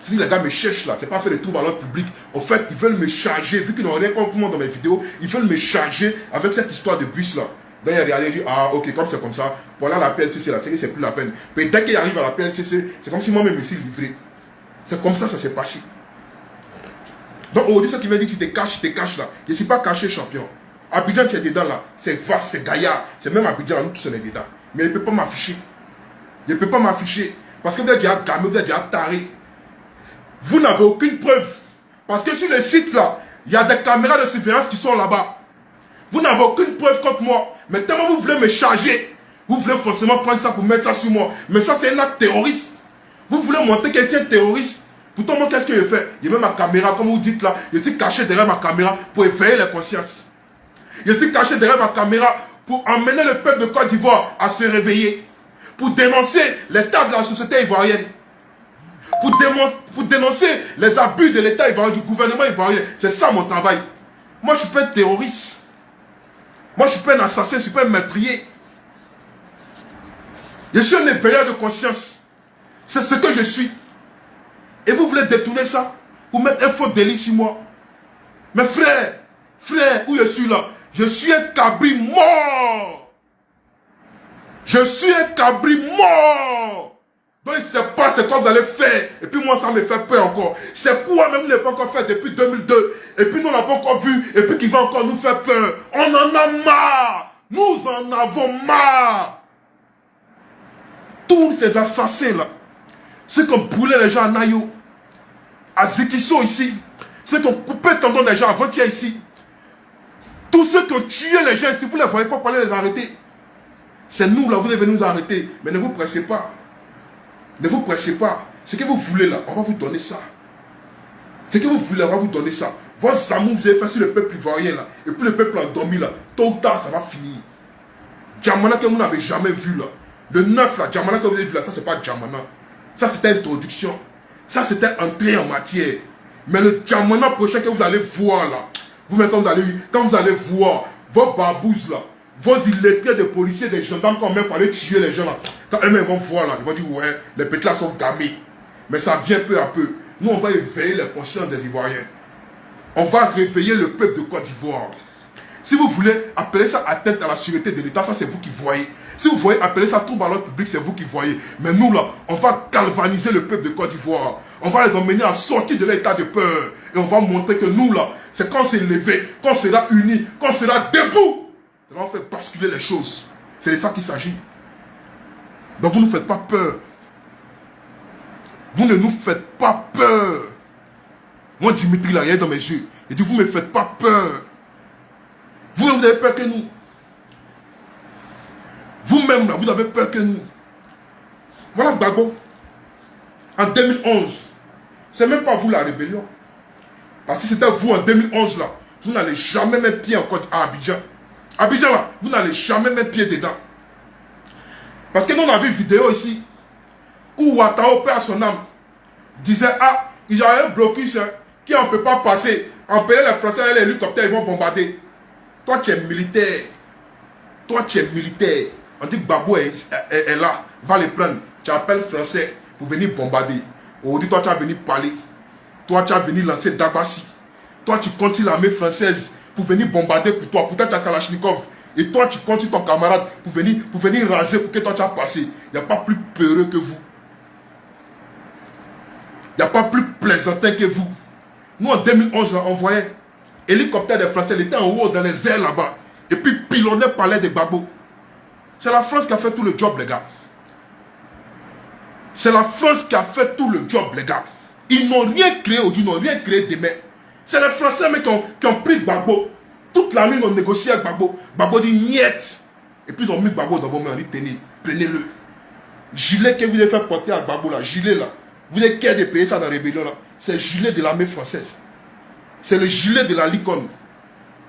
Speaker 1: Si les gars me cherchent là, c'est pas fait de troubles à l'ordre public. En fait, ils veulent me charger, vu qu'ils n'ont rien contre moi dans mes vidéos, ils veulent me charger avec cette histoire de bus là. Donc il a dit, ok, comme c'est comme ça, voilà la PLCC là, c'est plus la peine. Mais dès qu'il arrive à la PLCC, c'est comme si moi-même me suis livré. C'est comme ça s'est passé. Donc aujourd'hui, ce qui m'a dit, tu te caches là. Je ne suis pas caché, champion. Abidjan, tu es dedans là, c'est vaste, c'est gaillard. C'est même Abidjan, nous tous on est dedans. Mais il ne peut pas m'afficher. Il ne peut pas m'afficher. Parce que vous êtes déjà gamé, vous êtes déjà taré. Vous n'avez aucune preuve. Parce que sur le site là, il y a des caméras de surveillance qui sont là-bas. Vous n'avez aucune preuve contre moi. Mais tellement vous voulez me charger, vous voulez forcément prendre ça pour mettre ça sur moi. Mais ça, c'est un acte terroriste. Vous voulez montrer que c'est un terroriste. Pourtant, moi, qu'est-ce que je fais? Je mets ma caméra, comme vous dites là. Je suis caché derrière ma caméra pour éveiller les consciences. Je suis caché derrière ma caméra pour emmener le peuple de Côte d'Ivoire à se réveiller. Pour dénoncer l'état de la société ivoirienne. Pour dénoncer les abus de l'état ivoirien, du gouvernement ivoirien. C'est ça mon travail. Moi, je ne suis pas un terroriste. Moi, je ne suis pas un assassin, je ne suis pas un meurtrier. Je suis un éveilleur de conscience. C'est ce que je suis. Et vous voulez détourner ça pour mettre un faux délit sur moi. Mais frère, où je suis là? Je suis un cabri mort. Je suis un cabri mort. Donc il ne sait pas ce que vous allez faire. Et puis moi, ça me fait peur encore. C'est quoi même, vous n'avez pas encore fait depuis 2002. Et puis nous, on n'a pas encore vu. Et puis qui va encore nous faire peur. On en a marre. Nous en avons marre. Tous ces assassins-là, ceux qui ont brûlé les gens à Nayo, à Zikiso ici, ceux qui ont coupé le tendon des gens avant-hier ici, tous ceux qui ont tué les gens ici, vous ne les voyez pas parler les arrêter. C'est nous là, vous devez nous arrêter. Mais ne vous pressez pas. Ne vous pressez pas. Ce que vous voulez là, on va vous donner ça. Ce que vous voulez, on va vous donner ça. Votre amour, vous avez fait sur le peuple ivoirien là. Et puis le peuple a dormi là. Tôt ou tard, ça va finir. Djamana que vous n'avez jamais vu là. Le 9 là, Djamana que vous avez vu là, ça c'est pas Djamana. Ça c'était introduction. Ça c'était entrée en matière. Mais le Djamana prochain que vous allez voir là. Vous-même quand vous allez voir vos babous là. Vos illettrés de policiers, des gendarmes quand même pour aller tuer les gens là. Quand eux-mêmes vont voir là, ils vont dire ouais, les petits là sont gamés. Mais ça vient peu à peu. Nous on va éveiller les consciences des Ivoiriens. On va réveiller le peuple de Côte d'Ivoire. Si vous voulez appeler ça atteinte à la sûreté de l'État, ça c'est vous qui voyez. Si vous voyez appeler ça trouble à l'ordre public, c'est vous qui voyez. Mais nous là, on va galvaniser le peuple de Côte d'Ivoire. On va les emmener à sortir de l'état de peur. Et on va montrer que nous là, c'est quand on s'est levé, quand on sera unis, quand on sera debout. Ça va faire basculer les choses. C'est de ça qu'il s'agit. Donc vous ne nous faites pas peur. Vous ne nous faites pas peur. Moi, Dimitri, là, il est dans mes yeux. Il dit, vous ne me faites pas peur. Vous-même, vous avez peur que nous. Vous-même, là, vous avez peur que nous. Voilà Gbagbo. En 2011, c'est même pas vous la rébellion. Parce que c'était vous en 2011, là, vous n'allez jamais mettre pied en Côte à Abidjan. Abidjan, là, vous n'allez jamais mettre pied dedans. Parce que nous, on a vu une vidéo ici, où Ouattara, père à son âme, disait, ah, il y a un blocus qui on ne peut pas passer. En payant les Français et les hélicoptères, ils vont bombarder. Toi, tu es militaire. Toi, tu es militaire. On dit que Gbagbo est là, va les prendre. Tu appelles Français pour venir bombarder. On dit, toi, tu vas venir parler. Toi, tu vas venir lancer Dabassi. Toi, tu continues l'armée française pour venir bombarder pour toi. Peut-être tu as Kalachnikov. Et toi, tu continues ton camarade pour venir raser pour que toi, tu as passé. Il n'y a pas plus peureux que vous. Il n'y a pas plus plaisantin que vous. Nous, en 2011, là, on voyait hélicoptère des Français, il était en haut dans les airs là-bas. Et puis, pilonnait palais de Gbagbo. C'est la France qui a fait tout le job, les gars. C'est la France qui a fait tout le job, les gars. Ils n'ont rien créé aujourd'hui, ils n'ont rien créé demain. C'est les Français mais qui ont pris Gbagbo. Toute la nuit, ils ont négocié avec Gbagbo. Gbagbo dit niet. Et puis, ils ont mis Gbagbo dans vos mains. Ils dit tenez, prenez-le. Gilet que vous avez fait porter à Gbagbo, là, gilet là. Vous avez qu'à de payer ça dans la rébellion là. C'est le gilet de l'armée française. C'est le gilet de la Licorne.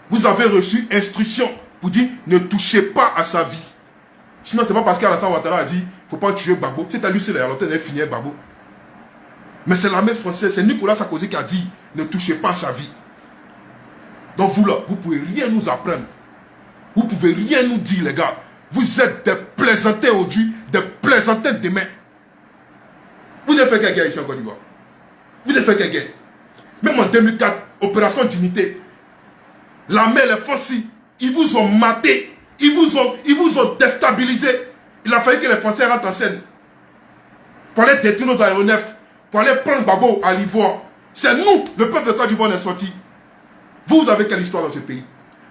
Speaker 1: Vous avez reçu instruction pour dire ne touchez pas à sa vie. Sinon, c'est pas parce qu'Alassane Ouattara a dit il ne faut pas tuer Gbagbo. C'est à lui, c'est la longtemps, il a fini Gbagbo. Mais c'est l'armée française, c'est Nicolas Sarkozy qui a dit ne touchez pas à sa vie. Donc vous là, vous ne pouvez rien nous apprendre. Vous ne pouvez rien nous dire, les gars. Vous êtes des plaisantins aujourd'hui, des plaisantins demain. Vous avez fait quelle guerre ici en Côte d'Ivoire? Vous avez fait quelle guerre? Même en 2004, opération Dignité, l'armée, les forces, ils vous ont maté, ils vous ont déstabilisé. Il a fallu que les Français rentrent en scène pour aller détruire nos aéronefs, pour aller prendre Gbagbo à l'Ivoire. C'est nous, le peuple de Côte d'Ivoire, on est sorti. Vous avez quelle histoire dans ce pays?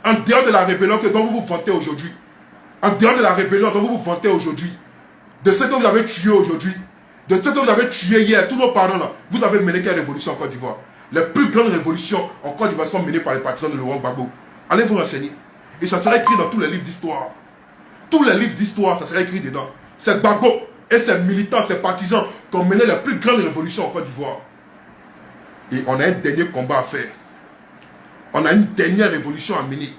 Speaker 1: En dehors de la rébellion dont vous vous vantez aujourd'hui, en dehors de la rébellion dont vous vous vantez aujourd'hui, de ce que vous avez tué aujourd'hui, de ce que vous avez tué hier, tous nos parents là, vous avez mené quelle révolution en Côte d'Ivoire? Les plus grandes révolutions en Côte d'Ivoire sont menées par les partisans de Laurent Gbagbo. Allez vous renseigner. Et ça sera écrit dans tous les livres d'histoire. Tous les livres d'histoire, ça sera écrit dedans. C'est Gbagbo et ses militants, ses partisans qui ont mené les plus grandes révolutions en Côte d'Ivoire. Et on a un dernier combat à faire. On a une dernière révolution à mener.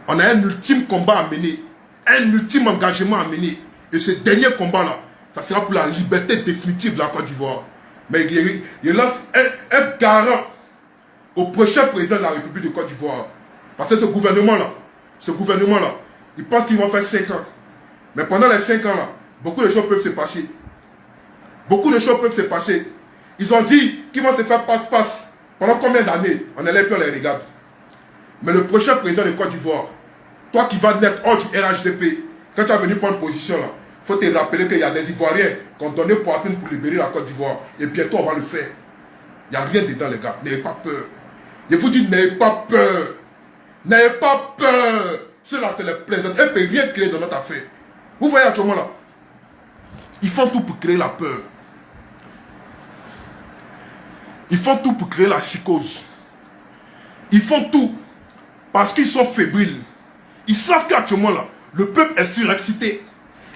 Speaker 1: On a un ultime combat à mener. Un ultime engagement à mener. Et ce dernier combat-là, ça sera pour la liberté définitive de la Côte d'Ivoire. Mais il lance un garant au prochain président de la République de Côte d'Ivoire. Parce que ce gouvernement-là, il pense qu'ils vont faire 5 ans. Mais pendant les 5 ans-là, beaucoup de choses peuvent se passer. Beaucoup de choses peuvent se passer. Ils ont dit qu'ils vont se faire passe-passe. Pendant combien d'années? On est là et puis on les regarde. Mais le prochain président de Côte d'Ivoire, toi qui vas naître hors du RHDP, quand tu vas venir prendre position là, il faut te rappeler qu'il y a des Ivoiriens qui ont donné poitrine pour libérer la Côte d'Ivoire. Et bientôt on va le faire. Il n'y a rien dedans les gars. N'ayez pas peur. Je vous dis, n'ayez pas peur. N'ayez pas peur. Cela c'est les plaisants. Elle ne peut rien créer dans notre affaire. Vous voyez actuellement là. Ils font tout pour créer la peur. Ils font tout pour créer la psychose. Ils font tout parce qu'ils sont fébriles. Ils savent qu'actuellement là, le peuple est surexcité.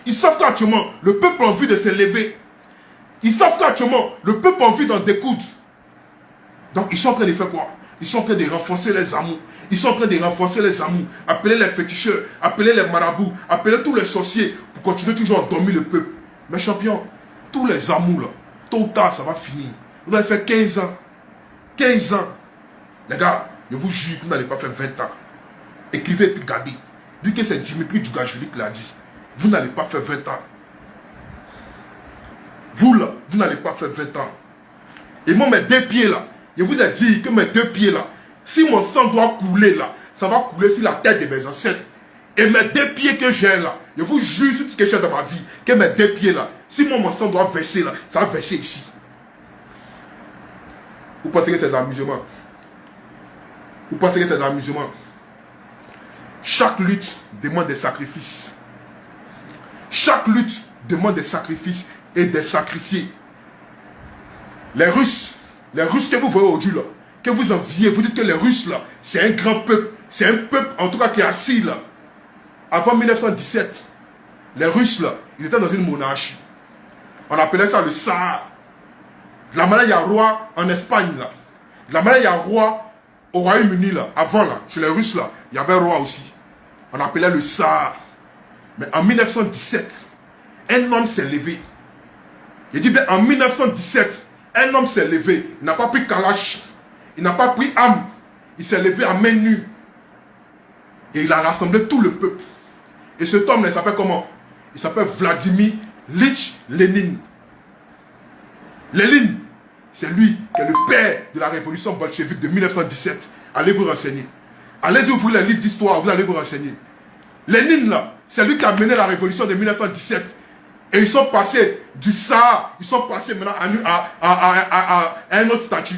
Speaker 1: Ils savent qu'actuellement, le peuple a envie de se lever. Ils savent qu'actuellement, le peuple a envie d'en découdre. Donc ils sont en train de faire quoi? Ils sont en train de renforcer les amours. Ils sont en train de renforcer les amours. Appeler les féticheurs, appeler les marabouts, appeler tous les sorciers pour continuer toujours à dormir le peuple. Mais champion, tous les amours là, tôt ou tard ça va finir. Vous avez fait 15 ans. 15 ans. Les gars, je vous jure que vous n'allez pas faire 20 ans. Écrivez et puis gardez. Dites que c'est Dimitri Djougashvili qui l'a dit. Vous n'allez pas faire 20 ans. Vous là, vous n'allez pas faire 20 ans. Et moi, mes 2 pieds là, je vous ai dit que mes 2 pieds là, si mon sang doit couler là, ça va couler sur la tête de mes ancêtres. Et mes 2 pieds que j'ai là, je vous jure sur ce que j'ai dans ma vie, que mes 2 pieds là, si mon sang doit verser là, ça va verser ici. Vous pensez que c'est de l'amusement? Vous pensez que c'est de l'amusement? Chaque lutte demande des sacrifices. Chaque lutte demande des sacrifices et des sacrifiés. Les Russes que vous voyez aujourd'hui là, que vous enviez, vous dites que les Russes là, c'est un grand peuple, c'est un peuple en tout cas qui est assis là. Avant 1917, les Russes là, ils étaient dans une monarchie. On appelait ça le Tsar. De la manière il y a roi en Espagne là. De la manière il y a roi au Royaume-Uni là. Avant là, chez les Russes là, il y avait roi aussi. On appelait le Tsar. Mais en 1917, un homme s'est levé. Il dit bien en 1917, un homme s'est levé. Il n'a pas pris Kalash. Il n'a pas pris âme. Il s'est levé à main nue. Et il a rassemblé tout le peuple. Et cet homme, il s'appelle comment? Il s'appelle Vladimir Ilyich Lénine. Lénine, c'est lui qui est le père de la révolution bolchevique de 1917. Allez vous renseigner. Allez ouvrir les livres d'histoire, vous allez vous renseigner. Lénine, là, c'est lui qui a mené la révolution de 1917. Et ils sont passés du Tsar, ils sont passés maintenant à un autre statut.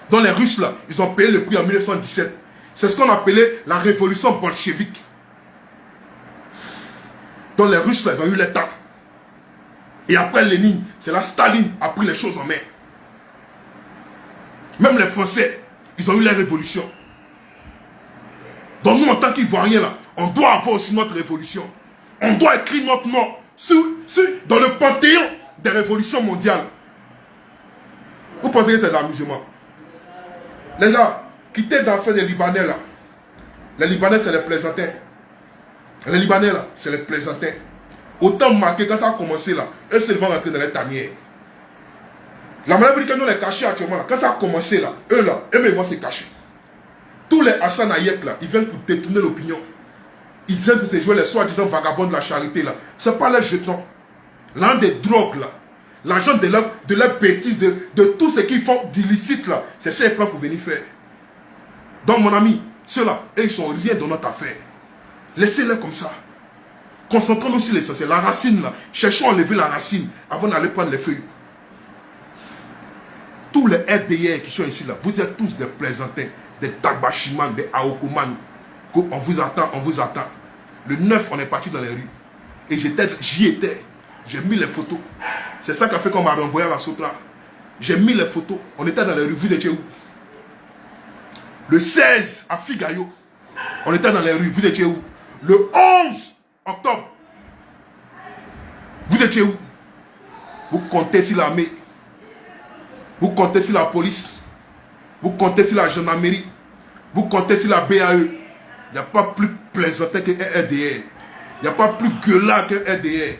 Speaker 1: Donc les Russes, là, ils ont payé le prix en 1917. C'est ce qu'on appelait la révolution bolchevique. Donc les Russes, là, ils ont eu le temps. Et après Lénine, c'est là Staline a pris les choses en main. Même les Français, ils ont eu la révolution. Donc nous, en tant qu'Ivoiriens, là, on doit avoir aussi notre révolution. On doit écrire notre nom dans le panthéon des révolutions mondiales. Vous pensez que c'est de l'amusement? Les gars, quittez d'affaires des Libanais là. Les Libanais, c'est les plaisantins. Les Libanais là, c'est les plaisantins. Autant marqué quand ça a commencé là, eux seulement rentrés dans les tanières. La manière que nous les cachons actuellement là, quand ça a commencé là, eux ils vont se cacher. Tous les Hassan Hayek là, ils viennent pour détourner l'opinion. Ils viennent pour se jouer les soi-disant vagabonds de la charité là. Ce n'est pas les jetons. L'un des drogues là. L'argent de leur bêtise, de tout ce qu'ils font d'illicite là. C'est ça qu'ils prennent pour venir faire. Donc mon ami, ceux-là, ils sont rien dans notre affaire. Laissez-les comme ça. Concentrons-nous sur l'essentiel. La racine là. Cherchons à enlever la racine avant d'aller prendre les feuilles. Tous les RDR qui sont ici là, vous êtes tous des plaisantins, des tabachimans, des aokoman. On vous attend, on vous attend. Le 9, on est parti dans les rues. Et j'y étais. J'ai mis les photos. C'est ça qui a fait qu'on m'a renvoyé à la Sotra. J'ai mis les photos. On était dans les rues. Vous étiez où? Le 16 à Figayo. On était dans les rues. Vous étiez où? Le 11 octobre. Vous étiez où? Vous comptez sur l'armée. Vous comptez sur la police. Vous comptez sur la gendarmerie. Vous comptez sur la BAE. Il n'y a pas plus plaisantin que RDR. Il n'y a pas plus gueulant que RDR.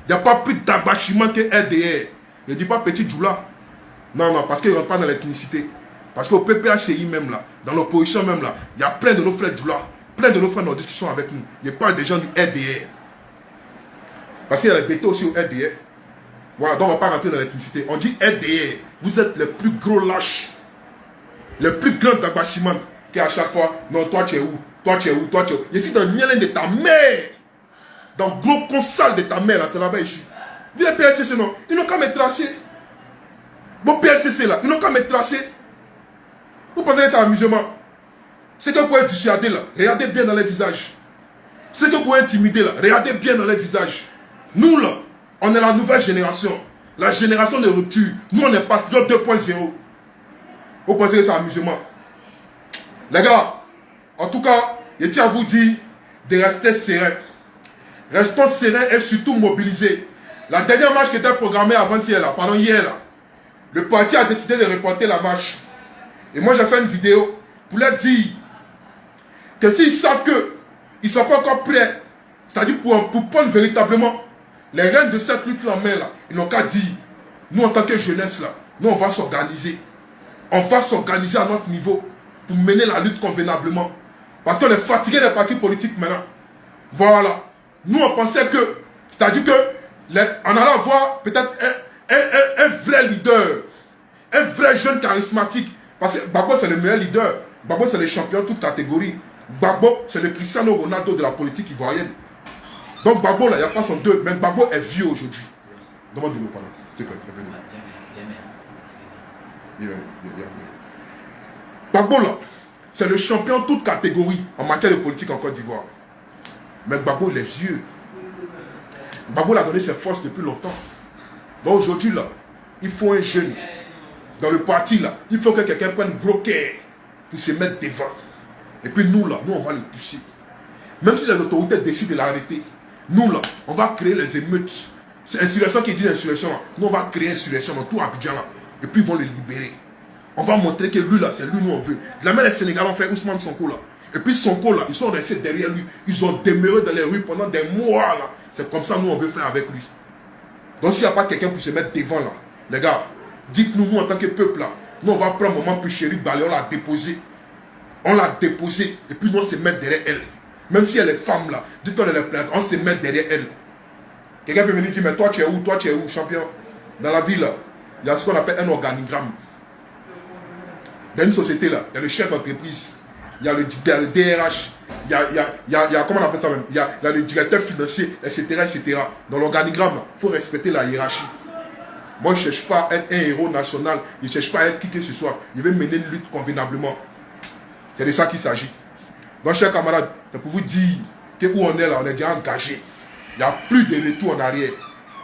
Speaker 1: Il n'y a pas plus d'abachement que RDR. Je ne dis pas petit Djoula. Non, non, parce qu'il ne rentre pas dans l'ethnicité. Parce qu'au PPHCI même là, dans l'opposition même là, il y a plein de nos frères Djoula, plein de nos frères en discussion avec nous. Je parle des gens du RDR. Parce qu'il y a les bêtés aussi au RDR. Voilà, donc on ne va pas rentrer dans l'ethnicité. On dit RDR. Vous êtes les plus gros lâches. Les plus grands d'abachement. Qui à chaque fois, non, toi tu es où? Toi tu es où? Toi tu es où? Je suis dans le Nielin de ta mère. Dans le gros consal de ta mère là, c'est là-bas je suis. Viens PLCC non, ils n'ont qu'à me tracer. Bon PLCC là, ils n'ont qu'à me tracer. Vous pensez que c'est un amusement? C'est que vous pouvez dissuader là, regardez bien dans les visages. C'est que vous pouvez intimider là, regardez bien dans les visages. Nous là, on est la nouvelle génération. La génération de rupture. Nous on est patriotes 2.0. Vous pensez que c'est un amusement? Les gars, en tout cas, je tiens à vous dire de rester serein. Restons sereins et surtout mobilisés. La dernière marche qui était programmée avant-hier, là, pendant hier, là, le parti a décidé de reporter la marche. Et moi, j'ai fait une vidéo pour leur dire que s'ils savent qu'ils ne sont pas encore prêts, c'est-à-dire pour prendre véritablement les rênes de cette lutte en main, là, ils n'ont qu'à dire, nous en tant que jeunesse, là, nous on va s'organiser. On va s'organiser à notre niveau pour mener la lutte convenablement. Parce qu'on est fatigué des partis politiques maintenant. Voilà. Nous, on pensait que, c'est-à-dire que, en allant voir peut-être un vrai leader, un vrai jeune charismatique, parce que Bako, c'est le meilleur leader. Gbagbo, c'est le champion toute catégorie. Gbagbo, c'est le Cristiano Ronaldo de la politique ivoirienne. Donc Gbagbo, là, il n'y a pas son deux. Mais Gbagbo est vieux aujourd'hui. Demande-le, pardon. S'il te plaît, Gbagbo, là, c'est le champion toute catégorie en matière de politique en Côte d'Ivoire. Mais Gbagbo, il est vieux. Gbagbo a donné ses forces depuis longtemps. Donc aujourd'hui, là, il faut un jeune. Dans le parti, là, il faut que quelqu'un prenne gros cœur pour se mettre devant. Et puis nous, là, nous, on va le pousser. Même si les autorités décident de l'arrêter, nous, là, on va créer les émeutes. C'est insurrection qui dit insurrection, là. Nous, on va créer insurrection dans tout Abidjan, là. Et puis, ils vont le libérer. On va montrer que lui, là, c'est lui, nous, on veut. La même les Sénégalais ont fait Ousmane Sonko, là. Et puis, Sonko, là, ils sont restés derrière lui. Ils ont demeuré dans les rues pendant des mois, là. C'est comme ça, nous, on veut faire avec lui. Donc, s'il n'y a pas quelqu'un pour se mettre devant, là, les gars, dites-nous, nous, en tant que peuple, là, nous, on va prendre un moment plus chéri, Balé, on l'a déposé. On l'a déposé. Et puis, nous, on se met derrière elle. Même si elle est femme, là, dites-nous, elle est plainte, on se met derrière elle. Quelqu'un peut venir dire, mais toi, tu es où? Toi, tu es où, champion? Dans la ville, là, il y a ce qu'on appelle un organigramme. Dans une société, là, il y a le chef d'entreprise, il y a le DRH, il y a comment on appelle ça même, il y a le directeur financier, etc., etc. Dans l'organigramme, il faut respecter la hiérarchie. Moi, je ne cherche pas à être un héros national, je ne cherche pas à être qui que ce soit. Je vais mener une lutte convenablement. C'est de ça qu'il s'agit. Donc, chers camarades, c'est pour vous dire que où on est là, on est déjà engagé. Il n'y a plus de retour en arrière.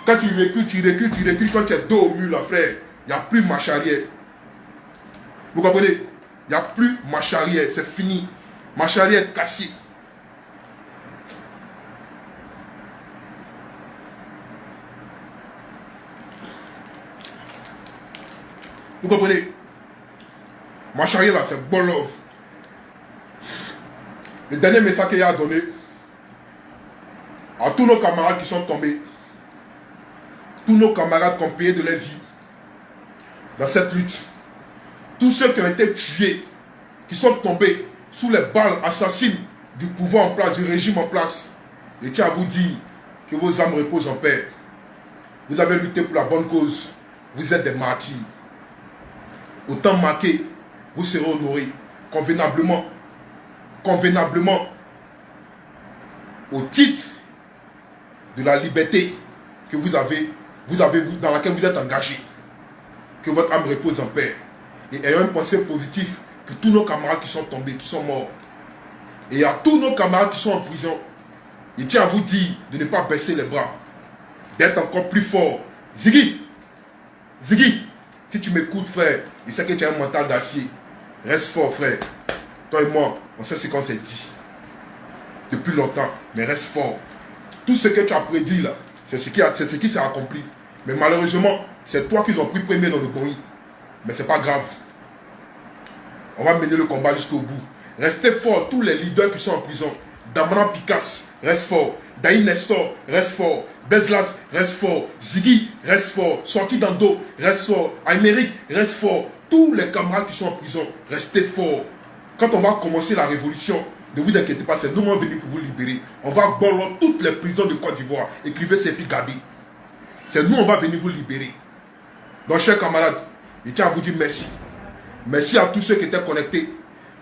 Speaker 1: Quand tu recules, tu recules, tu recules, quand tu es dos au mur, là, frère, il n'y a plus marche arrière. Vous comprenez? Il n'y a plus marche arrière, c'est fini. Marche arrière cassée. Vous comprenez? Marche arrière là, c'est bolo. Le dernier message qu'il a donné à tous nos camarades qui sont tombés, tous nos camarades qui ont payé de leur vie dans cette lutte, tous ceux qui ont été tués, qui sont tombés sous les balles assassines du pouvoir en place, du régime en place, je tiens à vous dire que vos âmes reposent en paix. Vous avez lutté pour la bonne cause. Vous êtes des martyrs. Au temps marqué, vous serez honorés convenablement, au titre de la liberté que vous avez, dans laquelle vous êtes engagé. Que votre âme repose en paix. Et ayons une pensée positive pour tous nos camarades qui sont tombés, qui sont morts. Et à tous nos camarades qui sont en prison, je tiens à vous dire de ne pas baisser les bras, d'être encore plus fort. Ziggy, si tu m'écoutes, frère, je sais que tu as un mental d'acier. Reste fort, frère. Toi et moi, on sait ce qu'on s'est dit depuis longtemps, mais reste fort. Tout ce que tu as prédit là, c'est ce qui s'est accompli. Mais malheureusement, c'est toi qui ont pris premier dans le pays. Mais c'est pas grave. On va mener le combat jusqu'au bout. Restez forts, tous les leaders qui sont en prison. Damana Picasse, reste fort. Daï Nestor, reste fort. Bezlas, reste fort. Ziggy, reste fort. Sorti d'Ando, reste fort. Aymeric, reste fort. Tous les camarades qui sont en prison, restez forts. Quand on va commencer la révolution, ne vous inquiétez pas, c'est nous qui sommes venus pour vous libérer. On va boller toutes les prisons de Côte d'Ivoire. Écrivez ces puis gardez. C'est nous, on va venir vous libérer. Donc, chers camarades, je tiens à vous dire merci. Merci à tous ceux qui étaient connectés,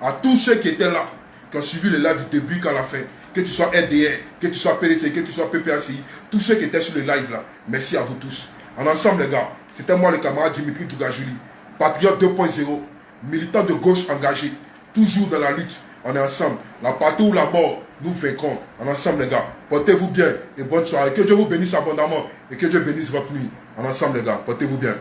Speaker 1: à tous ceux qui étaient là, qui ont suivi le live du début qu'à la fin. Que tu sois RDR, que tu sois PDC, que tu sois PPACI, tous ceux qui étaient sur le live là, merci à vous tous. En ensemble, les gars, c'était moi le camarade Dimitri Dougajuli, patriote 2.0, militant de gauche engagé, toujours dans la lutte. On est ensemble. La partie ou la mort, nous vaincrons. En ensemble, les gars, portez-vous bien et bonne soirée. Que Dieu vous bénisse abondamment et que Dieu bénisse votre nuit. En ensemble, les gars, portez-vous bien.